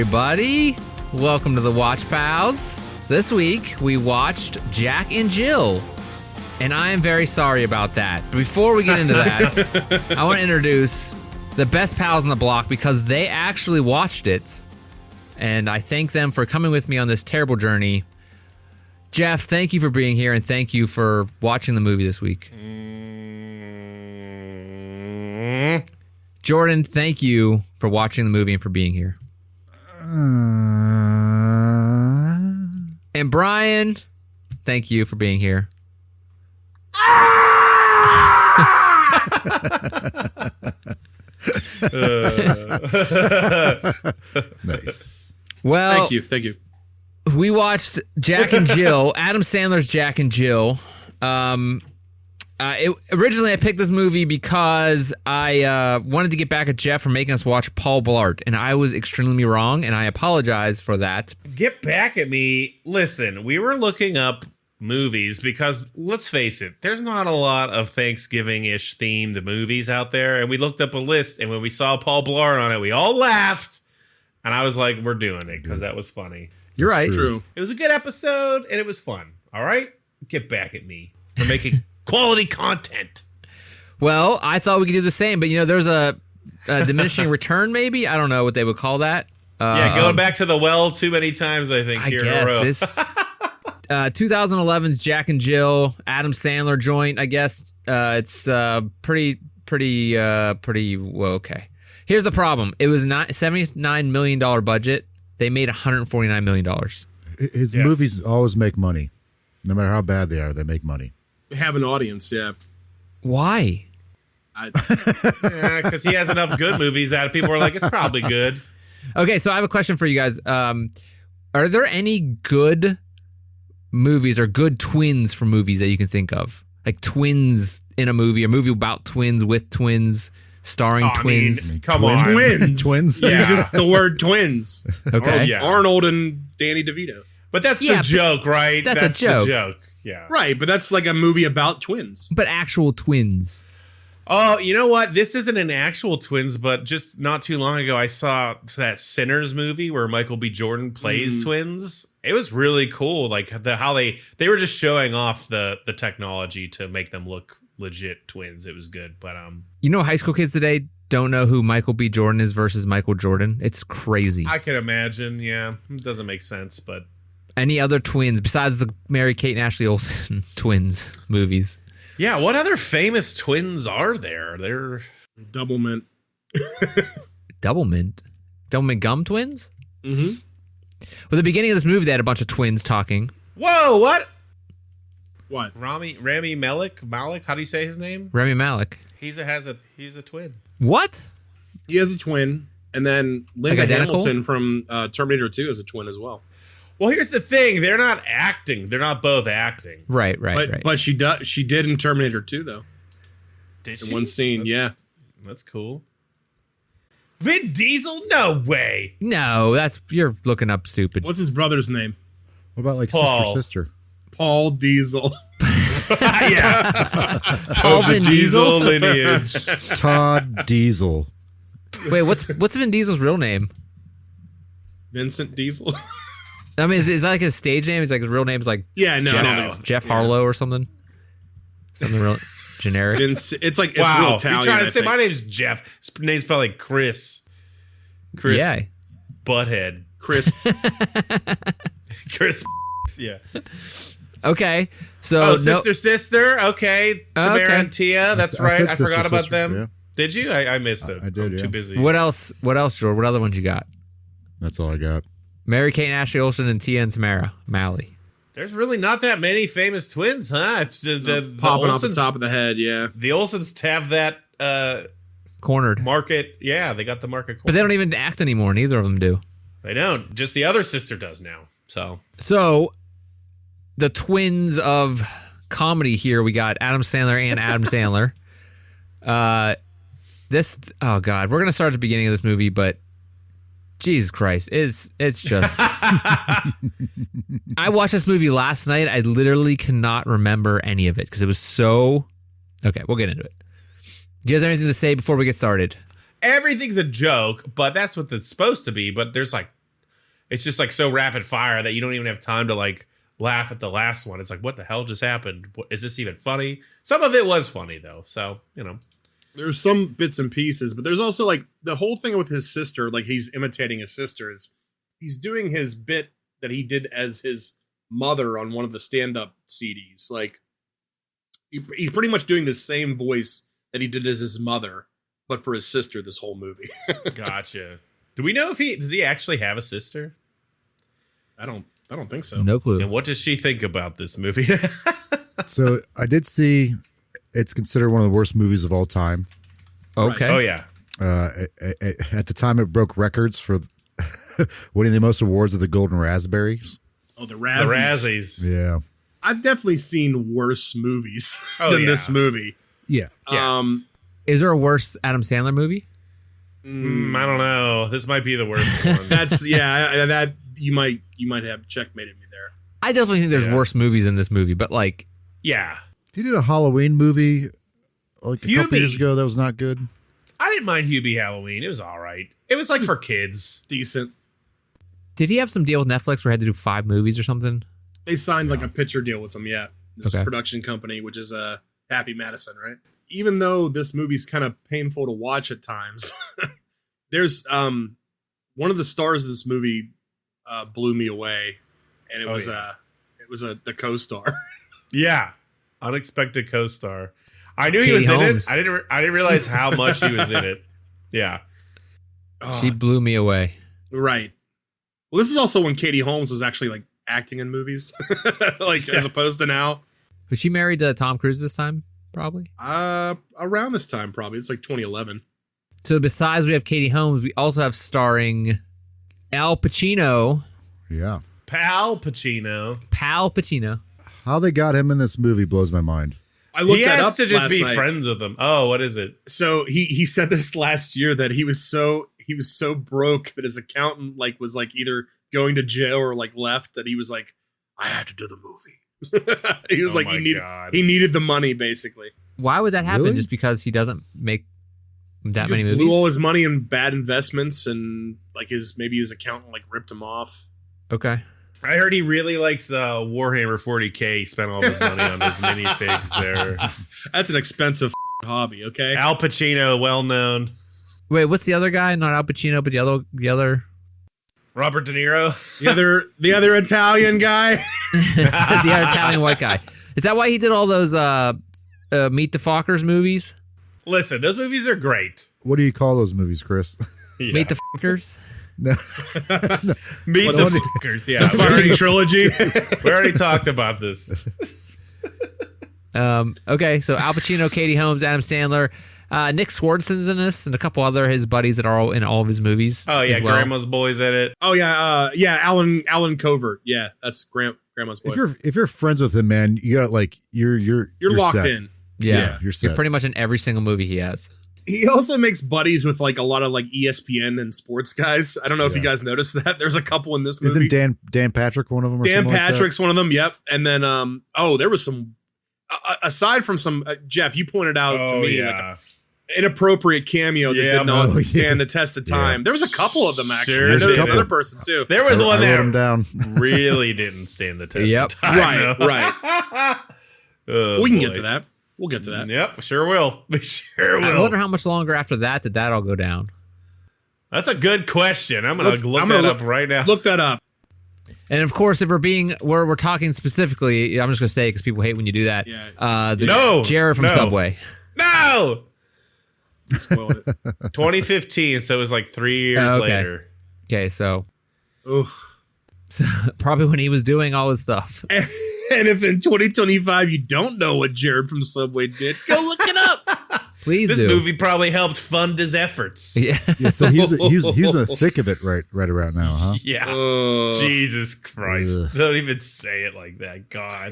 everybody. Welcome to the Watch Pals. This week, we watched Jack and Jill. And I am very sorry about that. But before we get into that, I want to introduce the best pals on the block because they actually watched it. And I thank them for coming with me on this terrible journey. Jeff, thank you for being here, and thank you for watching the movie this week. Jordan, thank you for watching the movie and for being here. And Brian, thank you for being here. Nice. Well, thank you. We watched Jack and Jill, Adam Sandler's Jack and Jill. Originally, I picked this movie because I wanted to get back at Jeff for making us watch Paul Blart, and I was extremely wrong, and I apologize for that. Get back at me. Listen, we were looking up movies because, let's face it, there's not a lot of Thanksgiving-ish themed movies out there, and we looked up a list, and when we saw Paul Blart on it, we all laughed, and I was like, we're doing it because that was funny. You're right. True. It was a good episode, and it was fun. All right? Get back at me for making quality content. Well, I thought we could do the same, but there's a diminishing return, maybe? I don't know what they would call that. Going back to the well too many times, I think, here in a row. It's 2011's Jack and Jill, Adam Sandler joint, I guess. It's pretty well, okay. Here's the problem. It was not $79 million budget. They made $149 million. His movies always make money. No matter how bad they are, they make money. Have an audience, yeah. Why? Because he has enough good movies that people are like, it's probably good. Okay, so I have a question for you guys. Are there any good movies or good twins from movies that you can think of? Like twins in a movie about twins with twins, starring twins. Come on. Twins. Twins? Yeah. Just the word twins. Okay. Yeah. Arnold and Danny DeVito. But that's the joke, right? That's a joke. The joke. Yeah. Right, but that's like a movie about twins. But actual twins. Oh, you know what? This isn't an actual twins, but just not too long ago, I saw that Sinners movie where Michael B. Jordan plays twins. It was really cool. Like how they were just showing off the technology to make them look legit twins. It was good. But high school kids today don't know who Michael B. Jordan is versus Michael Jordan. It's crazy. I can imagine. Yeah, it doesn't make sense, but any other twins besides the Mary-Kate and Ashley Olsen twins movies? Yeah, what other famous twins are there? They're Doublemint. Doublemint gum twins? Mm-hmm. Well, the beginning of this movie, they had a bunch of twins talking. Whoa, what? What? Rami Malek? How do you say his name? Rami Malek. He's a twin. What? He has a twin, and then Linda identical? Hamilton from Terminator 2 is a twin as well. Well, here's the thing. They're not acting. They're not both acting. Right. But she did in Terminator 2, though. Did she? In one scene, yeah. That's cool. Vin Diesel? No way. No, you're looking up stupid. What's his brother's name? What about like Paul. sister? Paul Diesel. Yeah. Paul Vin Diesel? lineage. Todd Diesel. Wait, what's Vin Diesel's real name? Vincent Diesel. I mean, is that like his stage name? Is like his real name is like Yeah, no, Jeff, I don't think so. Jeff Harlow or something? Something real generic. It's like it's Wow. real Italian. You're trying I to say think. my name's Jeff. His name's probably Chris. Yeah. Butthead. Chris. Chris. Yeah. Okay. So sister. Okay. Tamara Okay. and Tia. That's I right. said I forgot sister, about them. yeah. Did you? I missed it. I did, I'm too yeah. busy. What else, George? What other ones you got? That's all I got. Mary-Kate and Ashley Olsen and Tia and Tamara Malley. There's really not that many famous twins, huh? It's the Popping off the Olsens- top of the head, yeah. The Olsens have that Cornered. market. Yeah, they got the market. But they don't even act anymore. Neither of them do. They don't. Just the other sister does now. So, the twins of comedy here, we got Adam Sandler and Adam Sandler. Oh God, we're going to start at the beginning of this movie, but Jesus Christ, it's just... I watched this movie last night. I literally cannot remember any of it because it was so... Okay, we'll get into it. Do you guys have anything to say before we get started? Everything's a joke, but that's what it's supposed to be. But there's like it's just like so rapid fire that you don't even have time to like laugh at the last one. It's like, what the hell just happened? Is this even funny? Some of it was funny though. So, There's some bits and pieces, but there's also like the whole thing with his sister, like he's imitating his sisters. He's doing his bit that he did as his mother on one of the stand-up CDs. Like he's pretty much doing the same voice that he did as his mother, but for his sister this whole movie. Gotcha. Do we know if does he actually have a sister? I don't think so. No clue. And what does she think about this movie? So I did see it's considered one of the worst movies of all time. Okay. Oh yeah. At the time, it broke records for winning the most awards of the Golden Raspberries. Oh, the The Razzies. Razzies. Yeah. I've definitely seen worse movies Oh, than yeah. this movie. Yeah. Yes. Is there a worse Adam Sandler movie? I don't know. This might be the worst one. That's that you might have checkmated me there. I definitely think there's Yeah. worse movies in this movie, but like, Yeah. He did a Halloween movie like a couple Hubie. years ago that was not good. I didn't mind Hubie Halloween. It was all right. It was like for kids. Decent. did he have some deal with Netflix where he had to do 5 movies or something? They signed like a picture deal with them, yeah. This Okay. production company, which is Happy Madison, right? Even though this movie's kind of painful to watch at times, there's one of the stars of this movie blew me away, and it was the co-star. Yeah. Unexpected co-star. I knew he Katie was Holmes. in it. I didn't realize how much he was in it. Yeah. Oh, She blew me away. right. Well, this is also when Katie Holmes was actually like acting in movies, like as opposed to now. Was she married to Tom Cruise this time? Probably. Around this time, probably it's like 2011. So besides we have Katie Holmes, we also have starring Al Pacino. Yeah. Pal Pacino. Pal Pacino. How they got him in this movie blows my mind. I looked He that has up to just last be night. friends with them. Oh, what is it? So he said this last year that he was so broke that his accountant was either going to jail or left, that he was like, I had to do the movie. He was Oh like my he God. needed the money basically. Why would that happen? Really? Just because he doesn't make that He many just movies? blew all his money in bad investments, and maybe his accountant ripped him off. Okay. I heard he really likes Warhammer 40K. He spent all his money on those minifigs there. That's an expensive hobby. Okay. Al Pacino, well known. Wait, what's the other guy? Not Al Pacino, but the other Robert De Niro. The other Italian guy. the Italian white guy. Is that why he did all those Meet the Fockers movies? Listen, those movies are great. What do you call those movies, Chris? Yeah. Meet the Fockers? No. Meet What the one- Fuckers. Yeah, Fucking trilogy. we already talked about this. Okay, so Al Pacino, Katie Holmes, Adam Sandler, Nick Swardson's in this, and a couple other his buddies that are all in all of his movies. Oh yeah, as well. Grandma's Boys in it. Oh yeah, Alan Covert. Yeah, that's Grandma's boy. If you're friends with him, man, you got you're You're locked set. in. Yeah, you're set. pretty much in every single movie he has. He also makes buddies with a lot of ESPN and sports guys. I don't know if you Yeah. guys noticed that. There's a couple in this movie. Isn't Dan Patrick one of them? Or Dan something like that? Patrick's one of them. Yep. And then there was some aside from some Jeff, you pointed out to Oh me yeah. an inappropriate cameo that Yeah, did not oh, yeah. stand the test of time. There was a couple of them actually. Sure I know there's did. another person too. There was one I wrote him that down. really didn't stand the test Yep. of time. Right. Oh, We can get boy. to that. We'll get to that. Yep, sure will. We sure I will. wonder how much longer after that did that all go down. That's a good question. I'm gonna I'm look gonna that up right now. Look that up. And of course, if we're talking specifically, I'm just gonna say because people hate when you do that. Yeah. No, Jared from no. Subway. No, You spoiled it. 2015. So it was 3 years Okay. later. Okay, so Oof. probably when he was doing all his stuff. And if in 2025 you don't know what Jared from Subway did, go look it up. Please This do. movie probably helped fund his efforts. Yeah. Yeah, so he's in the thick of it right around now, huh? Yeah. Oh. Jesus Christ. Ugh. Don't even say it like that. God.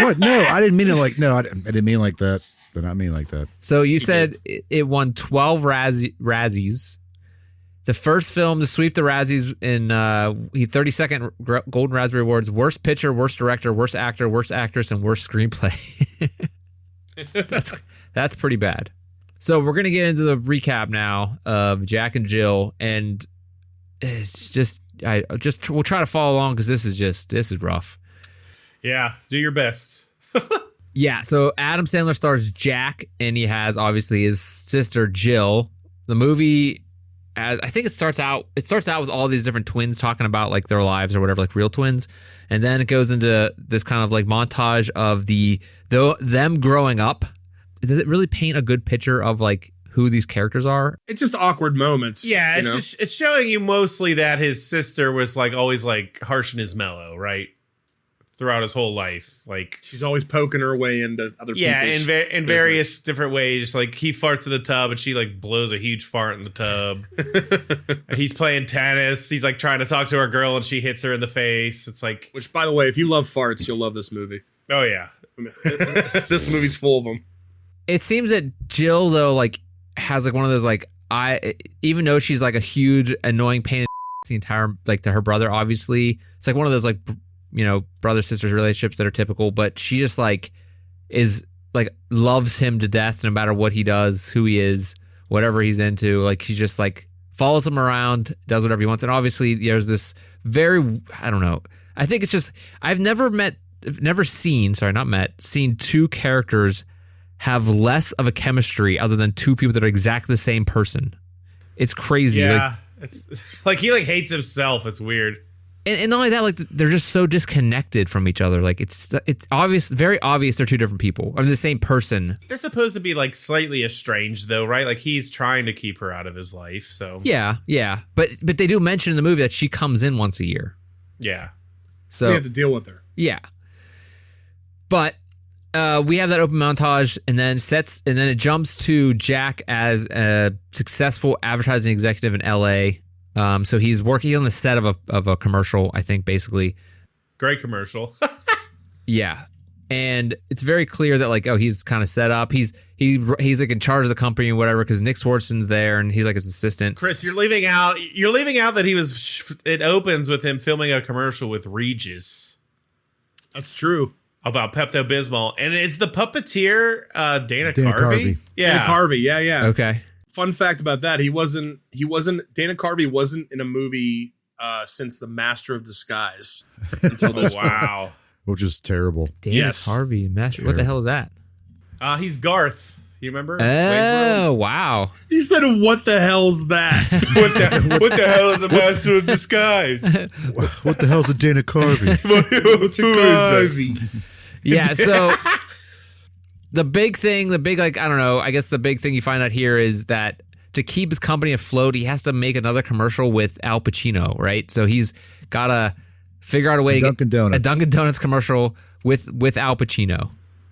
What? No, I didn't mean it I didn't mean like that. Did not mean like that. So you said it won 12 Razzies. The first film to sweep the Razzies in 32nd Golden Raspberry Awards: Worst Picture, Worst Director, Worst Actor, Worst Actress, and Worst Screenplay. That's pretty bad. So we're gonna get into the recap now of Jack and Jill, and it's just we'll try to follow along because this is rough. Yeah, do your best. Yeah, so Adam Sandler stars Jack, and he has obviously his sister Jill. The movie, I think it starts out with all these different twins talking about like their lives or whatever, like real twins, and then it goes into this kind of like montage of them growing up. Does it really paint a good picture of like who these characters are? It's just awkward moments. Yeah, it's showing you mostly that his sister was like always like harsh and his mellow, right? Throughout his whole life, like she's always poking her way into other people's in various different ways. Like he farts in the tub and she like blows a huge fart in the tub. He's playing tennis. He's like trying to talk to our girl and she hits her in the face. It's like, which by the way, if you love farts, you'll love this movie. Oh yeah, this movie's full of them. It seems that Jill though like has like one of those like even though she's like a huge annoying pain in the entire like to her brother, obviously it's like one of those like, you know, brother sisters relationships that are typical, but she just like is like loves him to death no matter what he does, who he is, whatever he's into. Like she just like follows him around, does whatever he wants. And obviously there's this very, I don't know, I think it's just I've seen two characters have less of a chemistry other than two people that are exactly the same person. It's crazy. Yeah, it's like he like hates himself. It's weird. And not only that, like they're just so disconnected from each other. Like it's obvious, very obvious they're two different people or the same person. They're supposed to be like slightly estranged though, right? Like he's trying to keep her out of his life. So yeah. But they do mention in the movie that she comes in once a year. Yeah. So they have to deal with her. Yeah. But we have that open montage, and then it jumps to Jack as a successful advertising executive in L.A. So he's working on the set of a commercial, I think, basically. Great commercial. Yeah. And it's very clear that like, oh, he's kind of set up. He's like in charge of the company or whatever, because Nick Swartzen's there and he's like his assistant. Chris, you're leaving out that it opens with him filming a commercial with Regis. That's true. About Pepto-Bismol. And it's the puppeteer, Dana Carvey. Carvey. Yeah. Dana Carvey. Yeah. Okay. Fun fact about that, Dana Carvey wasn't in a movie since The Master of Disguise until this wow. Which is terrible. Dana Carvey, Master. What the hell is that? He's Garth. You remember? Oh, wow. He said, "What the hell's that?" what the hell is a Master of Disguise? What the hell's a Dana Carvey? Yeah, so the big thing you find out here is that to keep his company afloat, he has to make another commercial with Al Pacino, right? So he's got to figure out a way to get a Dunkin' Donuts commercial with Al Pacino.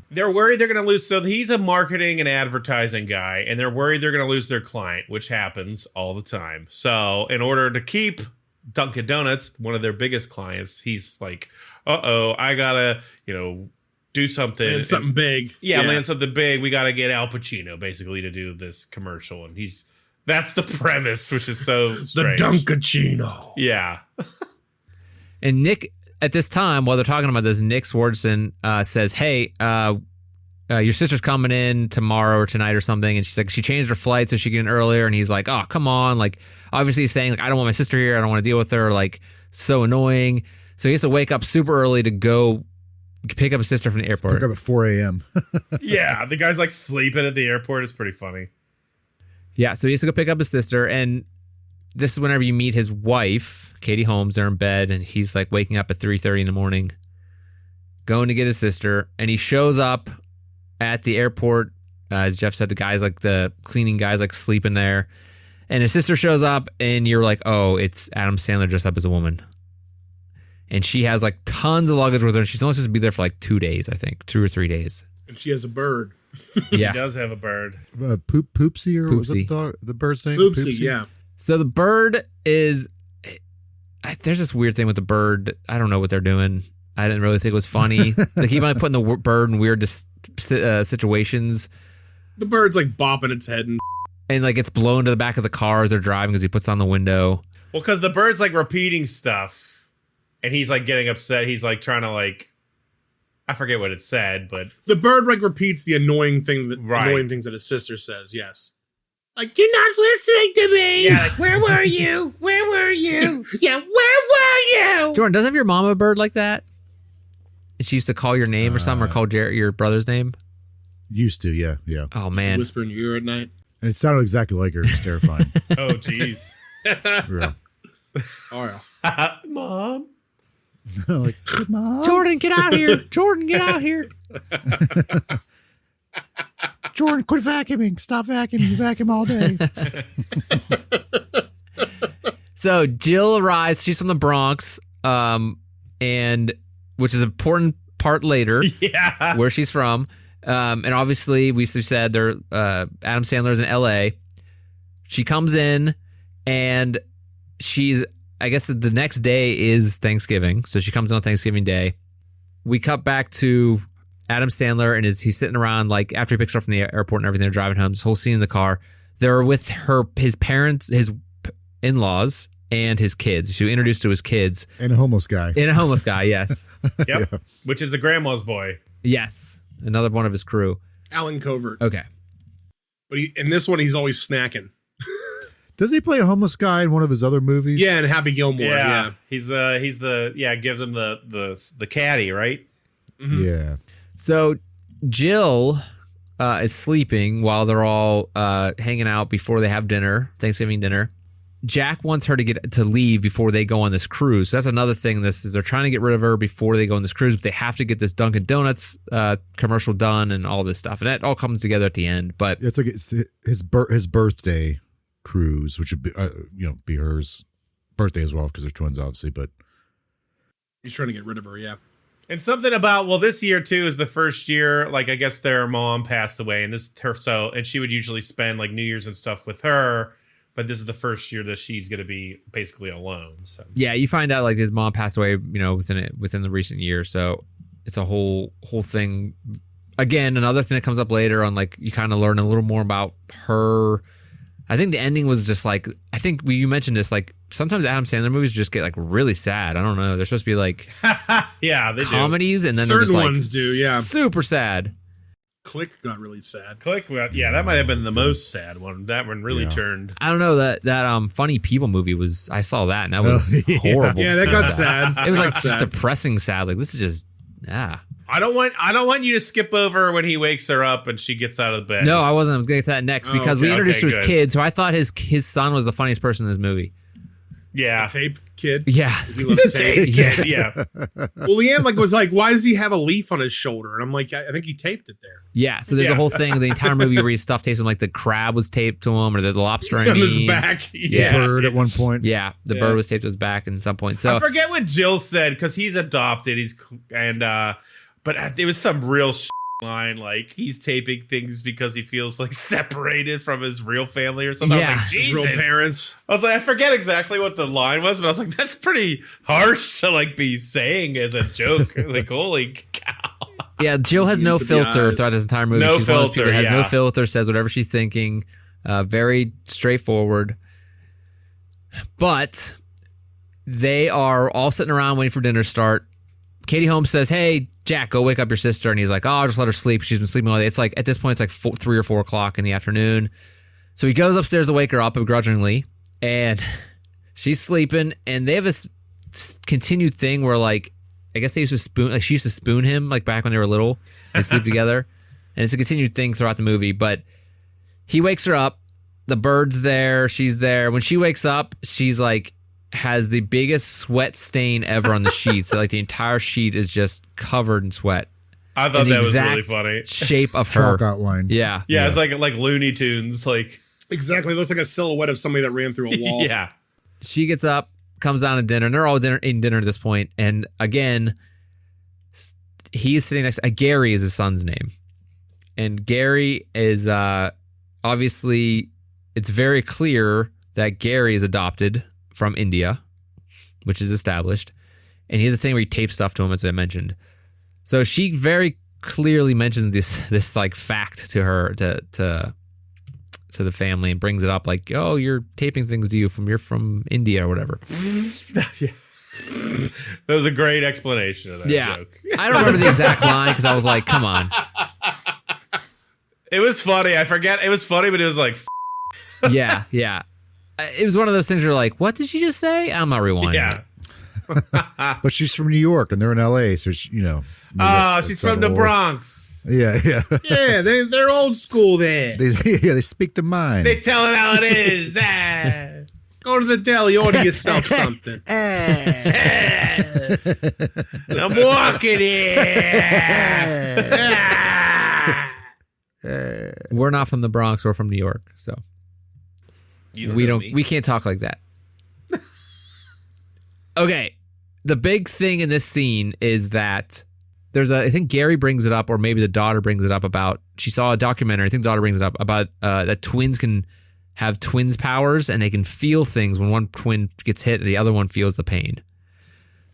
They're worried they're going to lose. So he's a marketing and advertising guy, and they're worried they're going to lose their client, which happens all the time. So in order to keep Dunkin' Donuts, one of their biggest clients, he's like, I got to, do something. Land something big. Yeah, land something big. We got to get Al Pacino, basically, to do this commercial. And that's the premise, which is so strange. The Dunkachino. Yeah. And Nick... At this time, while they're talking about this, Nick Swardson says, "Hey, your sister's coming in tomorrow or tonight or something," and she's like, she changed her flight so she can get in earlier. And he's like, "Oh, come on!" Like, obviously, he's saying, like, "I don't want my sister here. I don't want to deal with her. Like, so annoying." So he has to wake up super early to go pick up his sister from the airport. Pick up at 4 a.m. Yeah, the guy's like sleeping at the airport. It's pretty funny. Yeah, so he has to go pick up his sister, and this is whenever you meet his wife, Katie Holmes. They're in bed, and he's like waking up at 3:30 in the morning, going to get his sister. And he shows up at the airport. As Jeff said, the cleaning guy's like sleeping there. And his sister shows up, and you're like, oh, it's Adam Sandler dressed up as a woman. And she has like tons of luggage with her. And she's only supposed to be there for like 2 days, I think, 2 or 3 days. And she has a bird. Yeah. He does have a bird. Poopsie, or was Poopsie. it the bird's name? Oopsie, yeah. So the bird is... There's this weird thing with the bird. I don't know what they're doing. I didn't really think it was funny. They keep on putting the bird in weird situations. The bird's like bopping its head and like it's blown to the back of the car as they're driving because he puts on the window. Well, because the bird's like repeating stuff, and he's like getting upset. He's like trying to like... I forget what it said, but... The bird like repeats the annoying things that his sister says, yes. Like, you're not listening to me. Yeah, like, where were you? Where were you? Yeah, where Jordan, doesn't have your mom a bird like that? She used to call your name or something, or call your brother's name? Used to, yeah. Oh, man. Whisper in your ear at night. And it sounded exactly like her. It was terrifying. Oh, jeez. Yeah. Oh, yeah. Mom. Like, Mom. Jordan, get out here. Jordan, get out here. Jordan, quit vacuuming. Stop vacuuming. You vacuum all day. So Jill arrives. She's from the Bronx, and which is an important part later. Yeah. Where she's from. And obviously, we said they're Adam Sandler's in L.A. She comes in, and I guess the next day is Thanksgiving, so she comes in on Thanksgiving Day. We cut back to Adam Sandler, and he's sitting around, like, after he picks her up from the airport and everything, they're driving home, this whole scene in the car. They're with his parents, his in-laws, and his kids. She was introduced to his kids. And a homeless guy. Yes. Yep. Yeah. Which is the grandma's boy. Yes. Another one of his crew. Alan Covert. Okay. But in this one, he's always snacking. Does he play a homeless guy in one of his other movies? Yeah, and Happy Gilmore. Yeah. He's the gives him the caddy, right? Mm-hmm. Yeah. So Jill is sleeping while they're all hanging out before they have dinner, Thanksgiving dinner. Jack wants her to leave before they go on this cruise. So that's another thing. This is they're trying to get rid of her before they go on this cruise, but they have to get this Dunkin' Donuts commercial done and all this stuff, and that all comes together at the end. But It's like his birthday cruise, which would be be hers birthday as well because they're twins, obviously. But He's trying to get rid of her, yeah. And something about, well, this year too is the first year, like, I guess their mom passed away, and and she would usually spend like New Year's and stuff with her, but this is the first year that she's going to be basically alone. So yeah, you find out like his mom passed away, within the recent year. So it's a whole thing. Again, another thing that comes up later on, like, you kind of learn a little more about her. I think the ending was just like, I think you mentioned this, like, sometimes Adam Sandler movies just get like really sad. I don't know. They're supposed to be like yeah, they comedies, and then certain they're just like ones do, yeah. super sad. Click got really sad. Click. Yeah, that might have been the most sad one. That one really turned. I don't know, that Funny People movie was, I saw that and that was horrible. Yeah, that got sad. It was like just sad. depressing sad. Like, this is just I don't want you to skip over when he wakes her up and she gets out of bed. No, I wasn't. I was going to get to that next because we introduced to his good. kids, who I thought his son was the funniest person in this movie. Yeah. The tape kid. Yeah. He loves tape. Yeah. Well, Leanne was like, why does he have a leaf on his shoulder? And I'm like, I think he taped it there. Yeah. So there's a whole thing, the entire movie where he stuff tapes him, like the crab was taped to him, or the lobster On his back. Yeah. bird at one point. Yeah. The bird was taped to his back at some point. So I forget what Jill said because he's adopted. But it was some real line, like he's taping things because he feels like separated from his real family or something. Yeah. I was like, His Jesus. real parents. I was like, I forget exactly what the line was, but I was like, that's pretty harsh to like be saying as a joke. Like, holy cow. yeah, Jill has no To be filter honest. throughout this entire movie. No She's one of those people filter, that has no yeah. filter, says whatever she's thinking. Very straightforward. But they are all sitting around waiting for dinner to start. Katie Holmes says, hey, Jack, go wake up your sister. And he's like, oh, I'll just let her sleep. She's been sleeping all day. It's like, at this point, it's like 3 or 4 o'clock in the afternoon. So he goes upstairs to wake her up begrudgingly. And she's sleeping. And they have this continued thing where, like, I guess they used to spoon, like, she used to spoon him, like, back when they were little and sleep together. And it's a continued thing throughout the movie. But he wakes her up. The bird's there. She's there. When she wakes up, she's like, has the biggest sweat stain ever on the sheet. So like the entire sheet is just covered in sweat. I thought And the that was really exact funny. shape of her. Chalk outline. Yeah. Yeah, it's like Looney Tunes. Like, Exactly. It looks like a silhouette of somebody that ran through a wall. yeah. She gets up, comes down to dinner, and they're all eating dinner at this point. And again, he is sitting next to Gary is his son's name. And Gary is obviously, it's very clear that Gary is adopted from India, which is established. And he has a thing where he tapes stuff to him, as I mentioned. So she very clearly mentions this like fact to her, to the family, and brings it up like, oh, you're taping things to you you're from India or whatever. Yeah. That was a great explanation of that joke. I don't remember the exact line because I was like, come on. It was funny. I forget. It was funny, but it was like, Yeah. It was one of those things where you're like, what did she just say? I'm not rewinding yeah. it. But she's from New York and they're in L.A., so she, Oh, she's from the Bronx. Yeah. Yeah, they're old school there. They speak the mind. They tell it how it is. Go to the deli, order yourself something. I'm walking here. We're not from the Bronx or from New York, so we can't talk like that. Okay, the big thing in this scene is that I think Gary brings it up, or maybe the daughter brings it up about, she saw a documentary, I think the daughter brings it up about that twins can have twins powers and they can feel things when one twin gets hit and the other one feels the pain.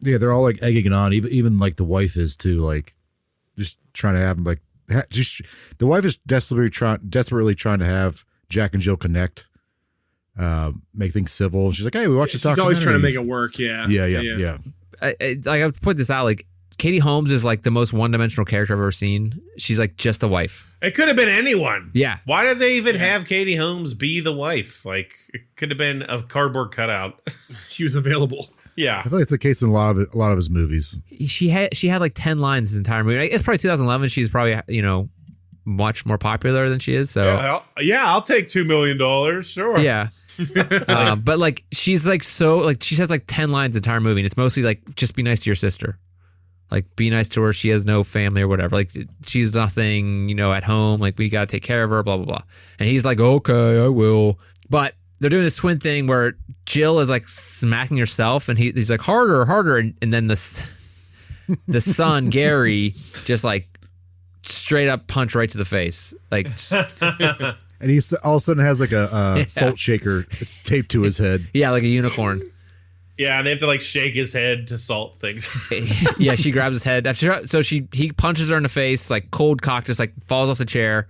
Yeah, they're all like egging it on. Even like the wife is too, like just trying to have them the wife is desperately trying to have Jack and Jill connect, make things civil. She's like, hey, we watched the documentary. She's always trying to make it work. Yeah. Yeah. I would put this out, like Katie Holmes is like the most one-dimensional character I've ever seen. She's like just a wife. It could have been anyone. Yeah. Why did they even have Katie Holmes be the wife? Like, it could have been a cardboard cutout. She was available. Yeah. I feel like it's the case in a lot of his movies. She had like 10 lines this entire movie. It's probably 2011. She's probably, much more popular than she is. So I'll take $2 million. Sure. Yeah. But like she's like so like she has like 10 lines the entire movie, and it's mostly like just be nice to your sister. Like, be nice to her. She has no family or whatever. Like, she's nothing, at home. Like, we got to take care of her, blah, blah, blah. And he's like, okay, I will. But they're doing this twin thing where Jill is, like, smacking herself. And he's like, harder, harder. And then the son, Gary, just, like, straight up punch right to the face. Like, and he all of a sudden has, like, a salt shaker taped to his head. Yeah, like a unicorn. Yeah, and they have to like shake his head to salt things. Yeah, she grabs his head. He punches her in the face, like cold cock, just like falls off the chair,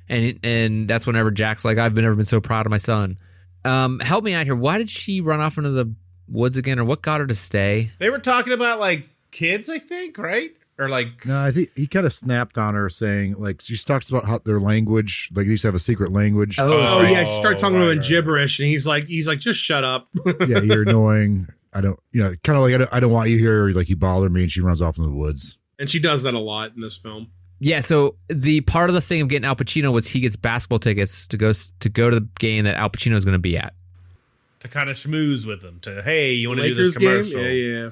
and that's whenever Jack's like, I've never been so proud of my son. Help me out here. Why did she run off into the woods again, or what got her to stay? They were talking about like kids, I think, right? Or like no, I think he kind of snapped on her, saying like she talks about how their language, like they used to have a secret language. Oh yeah, she started talking to him in gibberish, and he's like, just shut up. Yeah, you're annoying. I don't, kind of like I don't want you here. Or like you bother me, and she runs off in the woods. And she does that a lot in this film. Yeah, so the part of the thing of getting Al Pacino was he gets basketball tickets to go to the game that Al Pacino is going to be at. To kind of schmooze with them. To hey, you want to do Lakers this commercial? Game? Yeah.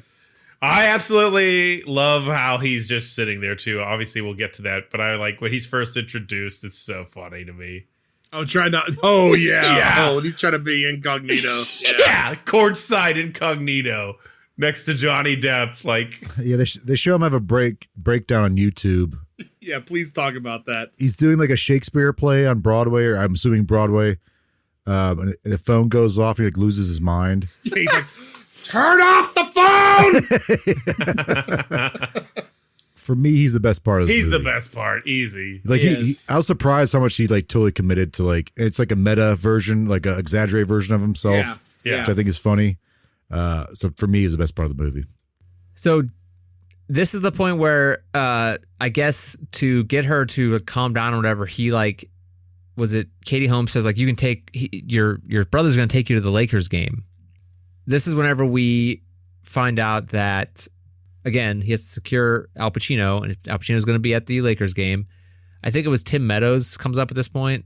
I absolutely love how he's just sitting there too. Obviously, we'll get to that, but I like when he's first introduced. It's so funny to me. Oh, try not. Oh yeah. Yeah. Oh, he's trying to be incognito. Yeah, courtside incognito next to Johnny Depp. Like, yeah, they show him have a breakdown on YouTube. Yeah, please talk about that. He's doing like a Shakespeare play on Broadway, or I'm assuming Broadway. And the phone goes off. He like loses his mind. Yeah, he's like, turn off the phone. For me, he's the best part of this he's movie. the best part. Easy. Like I was surprised how much he like totally committed to like it's like a meta version, like an exaggerated version of himself. Yeah. Which I think is funny. So for me, he's the best part of the movie. So this is the point where I guess to get her to calm down or whatever, he like Katie Holmes says like you can take your brother's going to take you to the Lakers game. This is whenever we find out that, again, he has to secure Al Pacino, and Al Pacino is going to be at the Lakers game. I think it was Tim Meadows comes up at this point.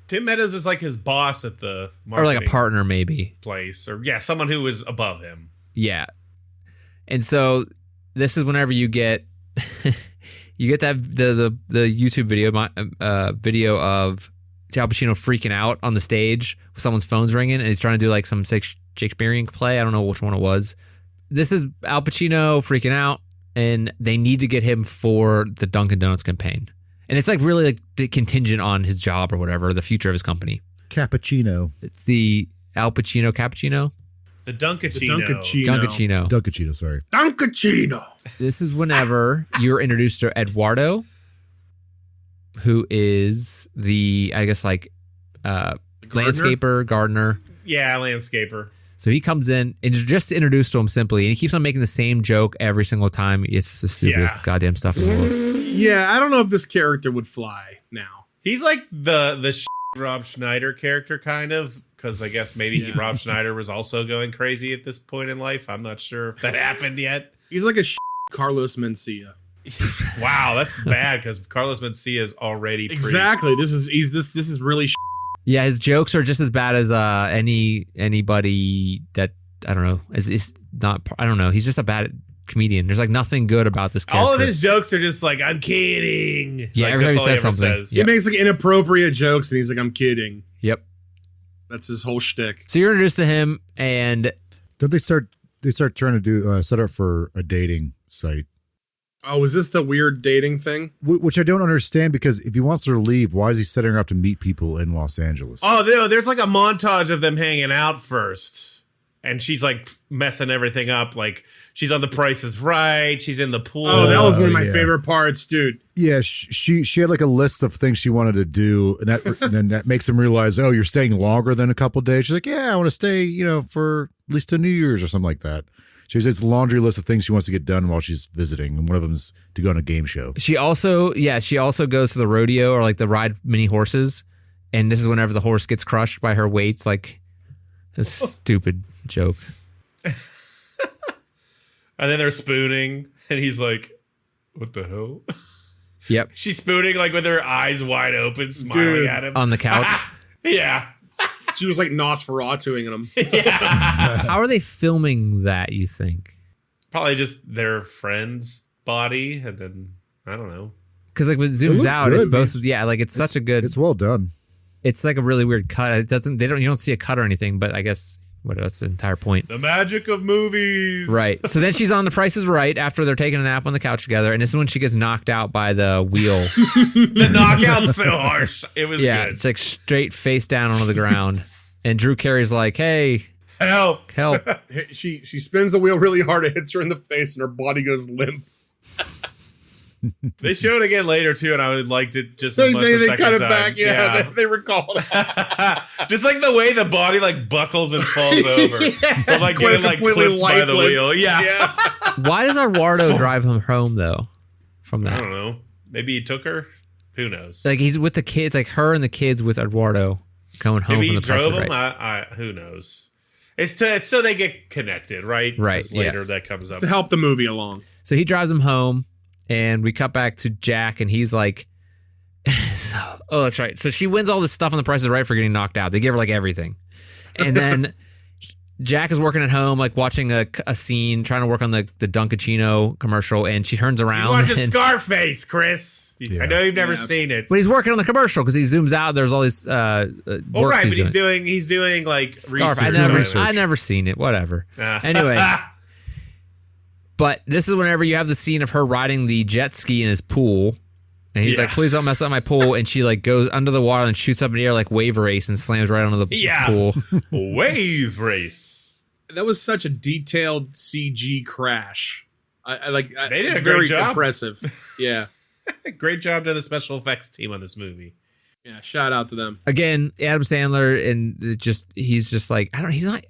Tim Meadows is like his boss at the or like a partner maybe place, or someone who was above him. Yeah, and so this is whenever you get that the YouTube video of Al Pacino freaking out on the stage with someone's phone's ringing, and he's trying to do like some Shakespearean play. I don't know which one it was. This is Al Pacino freaking out, and they need to get him for the Dunkin' Donuts campaign. And it's like really like contingent on his job or whatever, the future of his company. Cappuccino. It's the Al Pacino cappuccino. The Dunkachino. Dunkachino, sorry. Dunkachino. This is whenever you're introduced to Eduardo, who is the, I guess, like landscaper, gardener. Yeah, landscaper. So he comes in and just introduced to him simply, and he keeps on making the same joke every single time. It's the stupidest goddamn stuff in the world. Yeah, I don't know if this character would fly now. He's like the Rob Schneider character, kind of, because I guess maybe Rob Schneider was also going crazy at this point in life. I'm not sure if that happened yet. He's like a Carlos Mencia. Wow, that's bad because Carlos Mencia is already exactly. This is really. Yeah, his jokes are just as bad as anybody that I don't know is not. I don't know. He's just a bad comedian. There's like nothing good about this character. All of his jokes are just like, I'm kidding. Yeah, like, every time he says something. Yep. He makes like inappropriate jokes and he's like, I'm kidding. Yep. That's his whole shtick. So you're introduced to him, and then they start trying to do set up for a dating site. Oh, is this the weird dating thing? Which I don't understand, because if he wants her to leave, why is he setting her up to meet people in Los Angeles? Oh, there's like a montage of them hanging out first. And she's like messing everything up. Like she's on The Price is Right. She's in the pool. Oh, that was one of my favorite parts, dude. Yeah, she had like a list of things she wanted to do, and then that makes him realize, oh, you're staying longer than a couple of days. She's like, yeah, I want to stay, for at least to New Year's or something like that. She has this laundry list of things she wants to get done while she's visiting, and one of them is to go on a game show. She also goes to the rodeo or like the ride mini horses, and this is whenever the horse gets crushed by her weights, like this stupid joke. And then they're spooning, and he's like, "What the hell?" Yep. She's spooning like with her eyes wide open, smiling at him on the couch. Yeah. She was like Nosferatuing him. Yeah. How are they filming that, you think? Probably just their friend's body, and then I don't know. Because like when it zooms out, good, it's both. Yeah, like it's such a good. It's well done. It's like a really weird cut. It doesn't. You don't see a cut or anything. But I guess that's the entire point. The magic of movies. Right. So then she's on The Price is Right after they're taking a nap on the couch together, and this is when she gets knocked out by the wheel. The knockout's so harsh. It was good. It's like straight face down onto the ground, and Drew Carey's like, "Hey, help!" She spins the wheel really hard. It hits her in the face, and her body goes limp. They show it again later too, and I would like it just as much they the cut it time. back. Yeah. They recall it. Just like the way the body like buckles and falls over, but like getting like completely clipped by the wheel. Yeah. Why does Eduardo drive him home though? From that, I don't know. Maybe he took her. Who knows? Like he's with the kids, like her and the kids with Eduardo going home Maybe from he The Price is drove Right. him. Who knows? It's so they get connected, right? Right. 'Cause later that comes up to help the movie along. So he drives him home, and we cut back to Jack, and he's like, oh, that's right. So she wins all this stuff on The Price is Right for getting knocked out. They give her like everything. And then Jack is working at home, like watching a scene, trying to work on the Dunkachino commercial, and she turns around. He's watching Scarface, Chris. Yeah. I know you've never seen it. But he's working on the commercial because he zooms out. There's all these Oh, work right, but doing. he's doing like Scarf. research. I never seen it. Whatever. Anyway. But this is whenever you have the scene of her riding the jet ski in his pool. And he's like, please don't mess up my pool. And she like goes under the water and shoots up in the air like wave race and slams right onto the pool. Wave race. That was such a detailed CG crash. I like. They did it's a great very job. impressive. Yeah. Great job to the special effects team on this movie. Yeah. Shout out to them. Again, Adam Sandler, and he's just like, he's not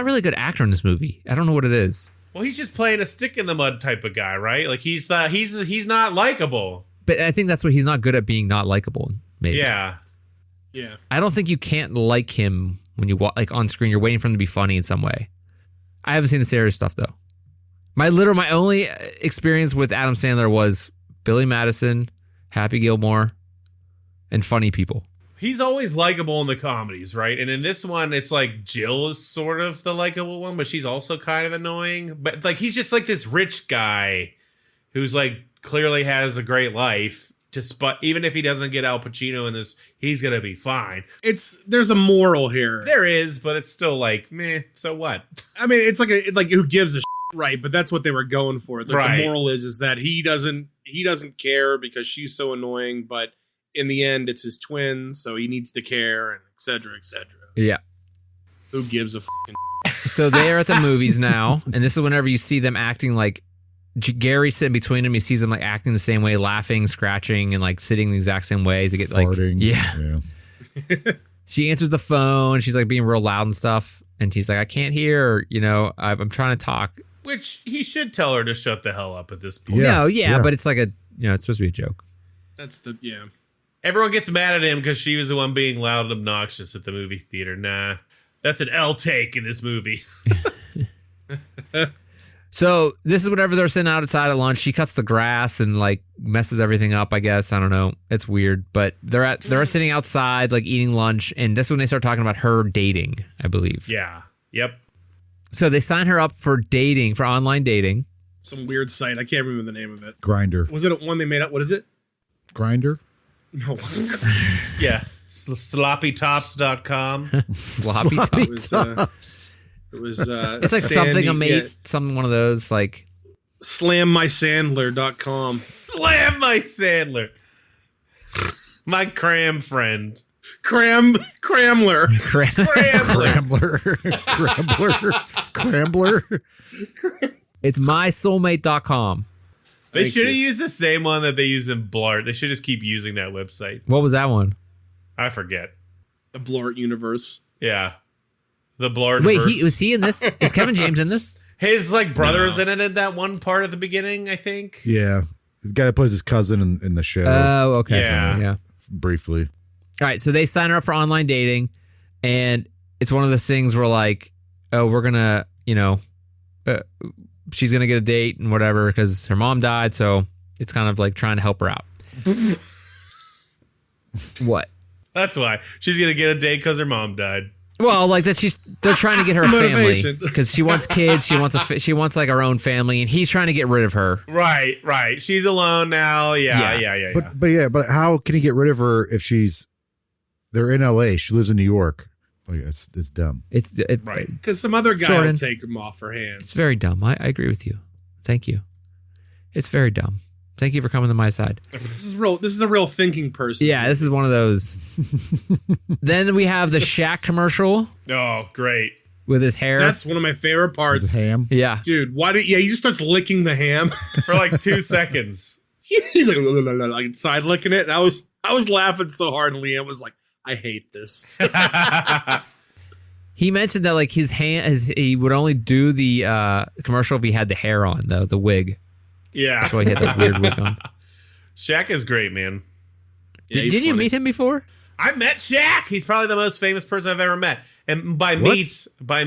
really a good actor in this movie. I don't know what it is. Well, he's just playing a stick in the mud type of guy, right? Like he's not likable. But I think that's what he's not good at, being not likable. Maybe. Yeah. Yeah. I don't think you can't like him when you like on screen. You're waiting for him to be funny in some way. I haven't seen the serious stuff though. My only experience with Adam Sandler was Billy Madison, Happy Gilmore, and Funny People. He's always likable in the comedies, right? And in this one, it's like Jill is sort of the likable one, but she's also kind of annoying. But like he's just like this rich guy who's like clearly has a great life. But even if he doesn't get Al Pacino in this, he's gonna be fine. There's a moral here. There is, but it's still like meh. So what? I mean, it's like who gives a shit, right? But that's what they were going for. It's like Right. the moral is that he doesn't care because she's so annoying, but in the end, it's his twin, so he needs to care, and et cetera, et cetera. Yeah. Who gives a fucking So they're at the movies now, and this is whenever you see them acting like Gary's sitting between them. He sees them like acting the same way, laughing, scratching, and like sitting the exact same way to get Farting. like She answers the phone. She's like being real loud and stuff, and she's like, "I can't hear. I'm trying to talk." Which he should tell her to shut the hell up at this point. Yeah. But it's like it's supposed to be a joke. Yeah. Everyone gets mad at him because she was the one being loud and obnoxious at the movie theater. Nah. That's an L take in this movie. So this is whenever they're sitting outside at lunch. She cuts the grass and like messes everything up, I guess. I don't know. It's weird. But they're sitting outside like eating lunch, and this is when they start talking about her dating, I believe. Yeah. Yep. So they sign her up for dating, for online dating. Some weird site. I can't remember the name of it. Grinder. Was it one they made up? What is it? Grinder? No, it wasn't Grinder. Yeah. Sloppytops.com. Sloppy tops. It was It's like something a mate, some one of those like slammysandler.com. Slam my Sandler. My cram friend. Cramler. Crambler. It's mysoulmate.com. They should have used the same one that they use in Blart. They should just keep using that website. What was that one? I forget. The Blart universe. Yeah. The Blart. Wait, was he in this? Is Kevin James in this? His like brother's in it at that one part at the beginning, I think. Yeah. The guy that plays his cousin in the show. Oh, okay. Yeah. Briefly. All right, so they sign her up for online dating, and it's one of those things where like, oh, we're gonna, she's gonna get a date and whatever because her mom died, so it's kind of like trying to help her out. What? That's why she's gonna get a date because her mom died. Well, like that, they're trying to get her a family Motivation. because she wants kids. She wants like her own family, and he's trying to get rid of her. Right. She's alone now. Yeah. But how can he get rid of her if they're in LA? She lives in New York. Like it's dumb. It's Right. Because some other guy Jordan, will take him off her hands. It's very dumb. I agree with you. Thank you. It's very dumb. Thank you for coming to my side. This is real. This is a real thinking person. Yeah, this is one of those. Then we have the Shaq commercial Oh, great. with his hair. That's one of my favorite parts. With ham. Yeah. Dude, he just starts licking the ham. For like 2 seconds. He's like side licking it. And I was laughing so hard, and Liam was like, I hate this. He mentioned that like his hand, he would only do the commercial if he had the hair on, though, the wig. Yeah. So he had that weird wig on. Shaq is great, man. Yeah, Did you meet him before? I met Shaq. He's probably the most famous person I've ever met. And by meets, I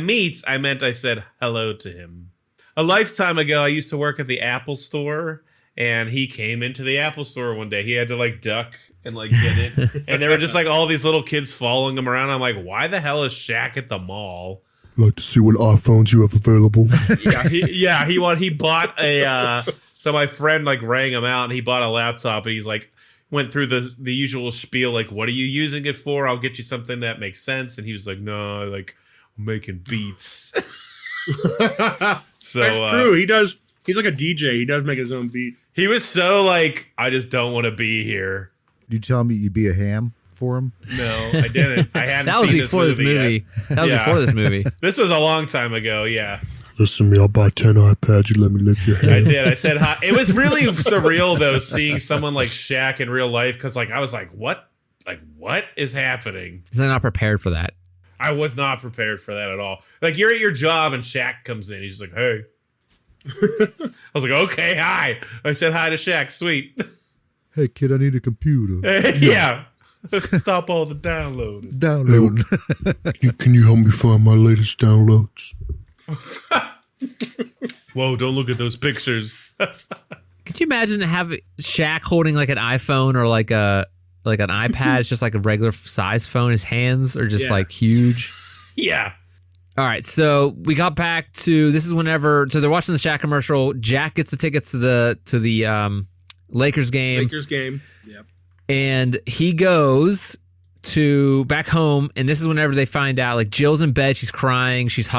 meant I said hello to him. A lifetime ago, I used to work at the Apple store, and he came into the Apple store one day. He had to like duck and like get it. And there were just like all these little kids following him around. I'm like, why the hell is Shaq at the mall? Like to see what iPhones you have available. He bought a so my friend like rang him out, and he bought a laptop, and he's like went through the usual spiel, like, what are you using it for? I'll get you something that makes sense. And he was like, no, like I'm making beats. So That's true. He does. He's like a DJ. He does make his own beat. he was so like, I just don't want to be here. Did you tell me you'd be a ham for him? No, I didn't. I hadn't That was seen before this movie. yet. That was Yeah. before this movie. This was a long time ago, yeah. Listen to me, I'll buy 10 iPads. You let me lick your I hand. did. I said hi. It was really surreal though, seeing someone like Shaq in real life, because like I was like, what? Like, what is happening? He's not prepared for that. I was not prepared for that at all. Like, you're at your job and Shaq comes in. He's just like, hey. I was like, okay, hi. I said hi to Shaq. Sweet. Hey, kid, I need a computer. Yeah. Stop all the downloading. Download. Can you help me find my latest downloads? Whoa, don't look at those pictures. Could you imagine having Shaq holding like an iPhone or like an iPad? It's just like a regular size phone. His hands are just like huge. Yeah. All right, so we got back to this is whenever. So they're watching the Shaq commercial. Jack gets the tickets to the Lakers game. Yep. And he goes to back home, and this is whenever they find out like Jill's in bed, she's crying, she's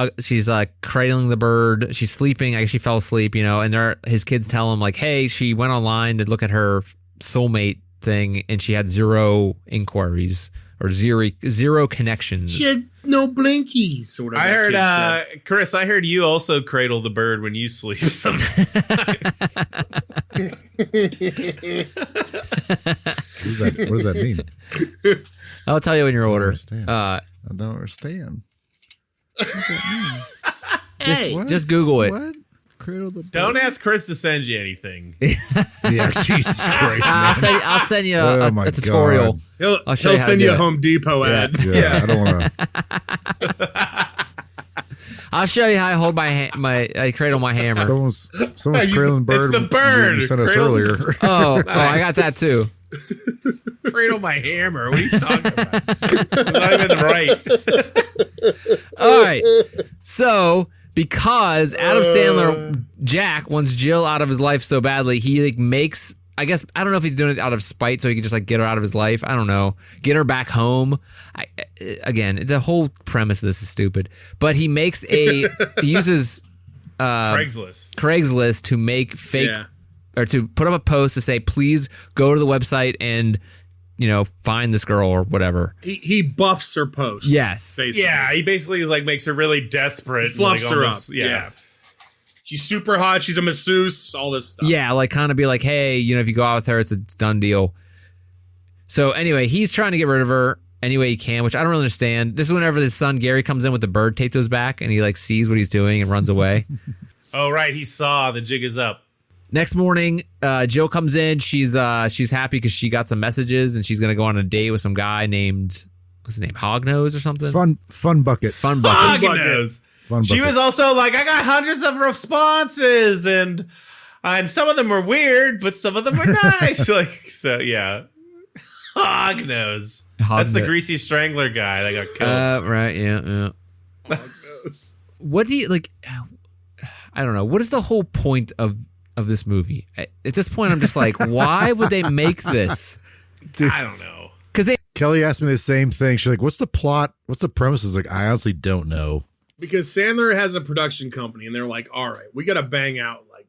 like cradling the bird, she's sleeping. I guess she fell asleep, and his kids tell him like, hey, she went online to look at her soulmate thing, and she had 0 inquiries or zero connections. She had no blinkies, sort of. I that heard, kid said. Chris, I heard you also cradle the bird when you sleep sometimes. What does that mean? I'll tell you when you're older. understand. I don't understand. What does that mean? Just Google it. What? cradle the bird. Don't ask Chris to send you anything. Yeah, Jesus Christ, I'll man. send you Oh a my tutorial. God. I'll show He'll you how to send do you a it. Home Depot ad. Yeah, I don't want to. I'll show you how I hold I cradle my hammer. Someone's cradling bird. It's the bird. You sent us Cradle- earlier. Oh, I got that too. Cradle my hammer. What are you talking about? It's not even right. All right. So, because Adam Sandler, Jack, wants Jill out of his life so badly, he like makes. I guess I don't know if he's doing it out of spite, so he can just like get her out of his life. I don't know, get her back home. Again, the whole premise of this is stupid. But he makes he uses Craigslist to make fake or to put up a post to say, please go to the website and find this girl or whatever. He buffs her posts. Yes. Basically. Yeah, he basically is like makes her really desperate. Fluffs like, her almost, up. Yeah. She's super hot. She's a masseuse. All this stuff. Yeah, like kind of be like, hey, if you go out with her, it's a done deal. So anyway, he's trying to get rid of her any way he can, which I don't really understand. This is whenever his son Gary comes in with the bird taped to his back, and he like sees what he's doing and runs away. Oh right, he saw the jig is up. Next morning, Jill comes in. She's happy because she got some messages, and she's gonna go on a date with some guy named what's his name, Hognose or something. Fun bucket. Fun bucket. Knows. Fun She bucket. was also like, I got hundreds of responses, and some of them were weird, but some of them were nice. Like, so yeah, Hog knows. That's the greasy strangler guy that got killed. Right? Yeah. Knows. What do you like? I don't know. What is the whole point of this movie? At this point, I'm just like, why would they make this? I don't know. Because Kelly asked me the same thing. She's like, what's the plot? What's the premise? I was like, I honestly don't know. Because Sandler has a production company, and they're like, all right, we got to bang out like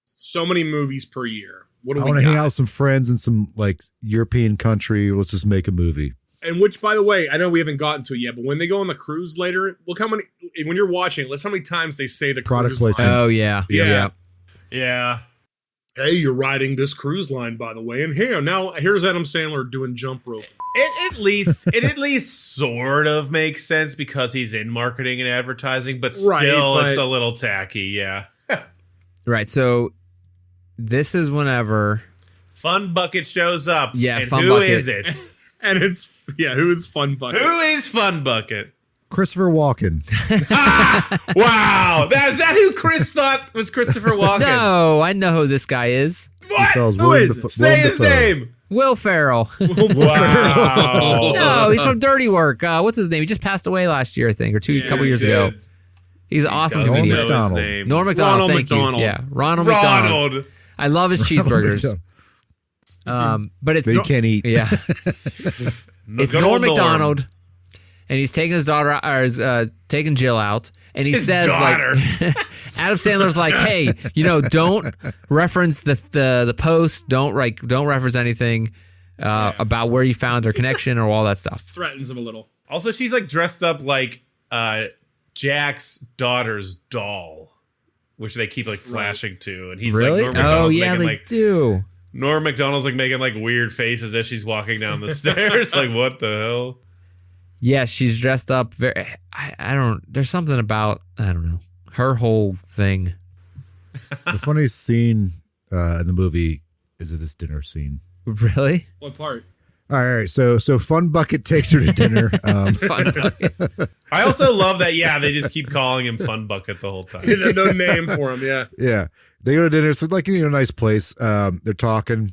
so many movies per year. What do I we want to got? hang out with some friends in some like European country. Let's just make a movie. And which, by the way, I know we haven't gotten to it yet, but when they go on the cruise later, look how many, when you're watching it, let's how many times they say the Product cruise line. placement. oh yeah. Yeah. Hey, you're riding this cruise line, by the way. And here's Adam Sandler doing jump rope. It at least sort of makes sense because he's in marketing and advertising, but still Right, it's but- a little tacky. Yeah. Right. So this is whenever. Fun Bucket shows up. Yeah, and Fun who Bucket. is it? And who is Fun Bucket? Who is Fun Bucket? Christopher Walken. Wow. Is that who Chris thought was Christopher Walken? No, I know who this guy is. What? Fellows, Who Willem is Dafoe- it? Say Willem his Dafoe. name. Will Ferrell. Wow. No, he's from Dirty Work. What's his name? He just passed away last year, I think, or couple years ago. He's an awesome Doesn't comedian. know his McDonald. name. Norm Macdonald. Ronald Thank McDonald. you. Yeah, Ronald McDonald. Ronald. I love his cheeseburgers. But it's That you can't eat. Yeah, it's Good Norm old Macdonald, and he's taking his daughter, or is taking Jill out, and he His says daughter. like, Adam Sandler's like, hey, don't reference the post, don't reference anything about where you found their connection or all that stuff. Threatens him a little. Also, she's like dressed up like Jack's daughter's doll, which they keep like flashing to, and he's Really? like, Norm Oh Macdonald's yeah, making they like do. Norm Macdonald's like making like weird faces as she's walking down the stairs. Like, what the hell? Yeah, she's dressed up very. I don't. There's something about I don't know her whole thing. The funniest scene in the movie is at this dinner scene. Really? What part? All right, so Fun Bucket takes her to dinner. Fun. I also love that. Yeah, they just keep calling him Fun Bucket the whole time. No name for him. Yeah. Yeah, they go to dinner. It's like a nice place. They're talking,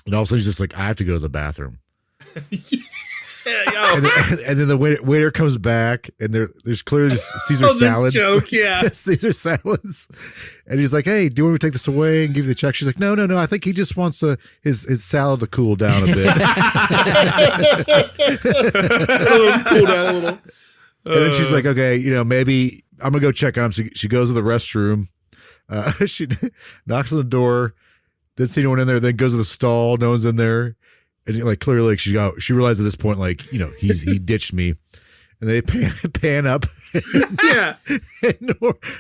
and all of a sudden he's just like, "I have to go to the bathroom." And then the waiter comes back, and there's clearly Caesar salads. Joke, yeah. Caesar salads, and he's like, "Hey, do you want me to take this away and give you the check?" She's like, "No. I think he just wants his salad to cool down a bit." Cool down a little. And then she's like, "Okay, maybe I'm gonna go check on him." So she goes to the restroom. She knocks on the door. Doesn't see anyone in there. Then goes to the stall. No one's in there. And like clearly, like she realized at this point, like he ditched me. and they pan up. Yeah. And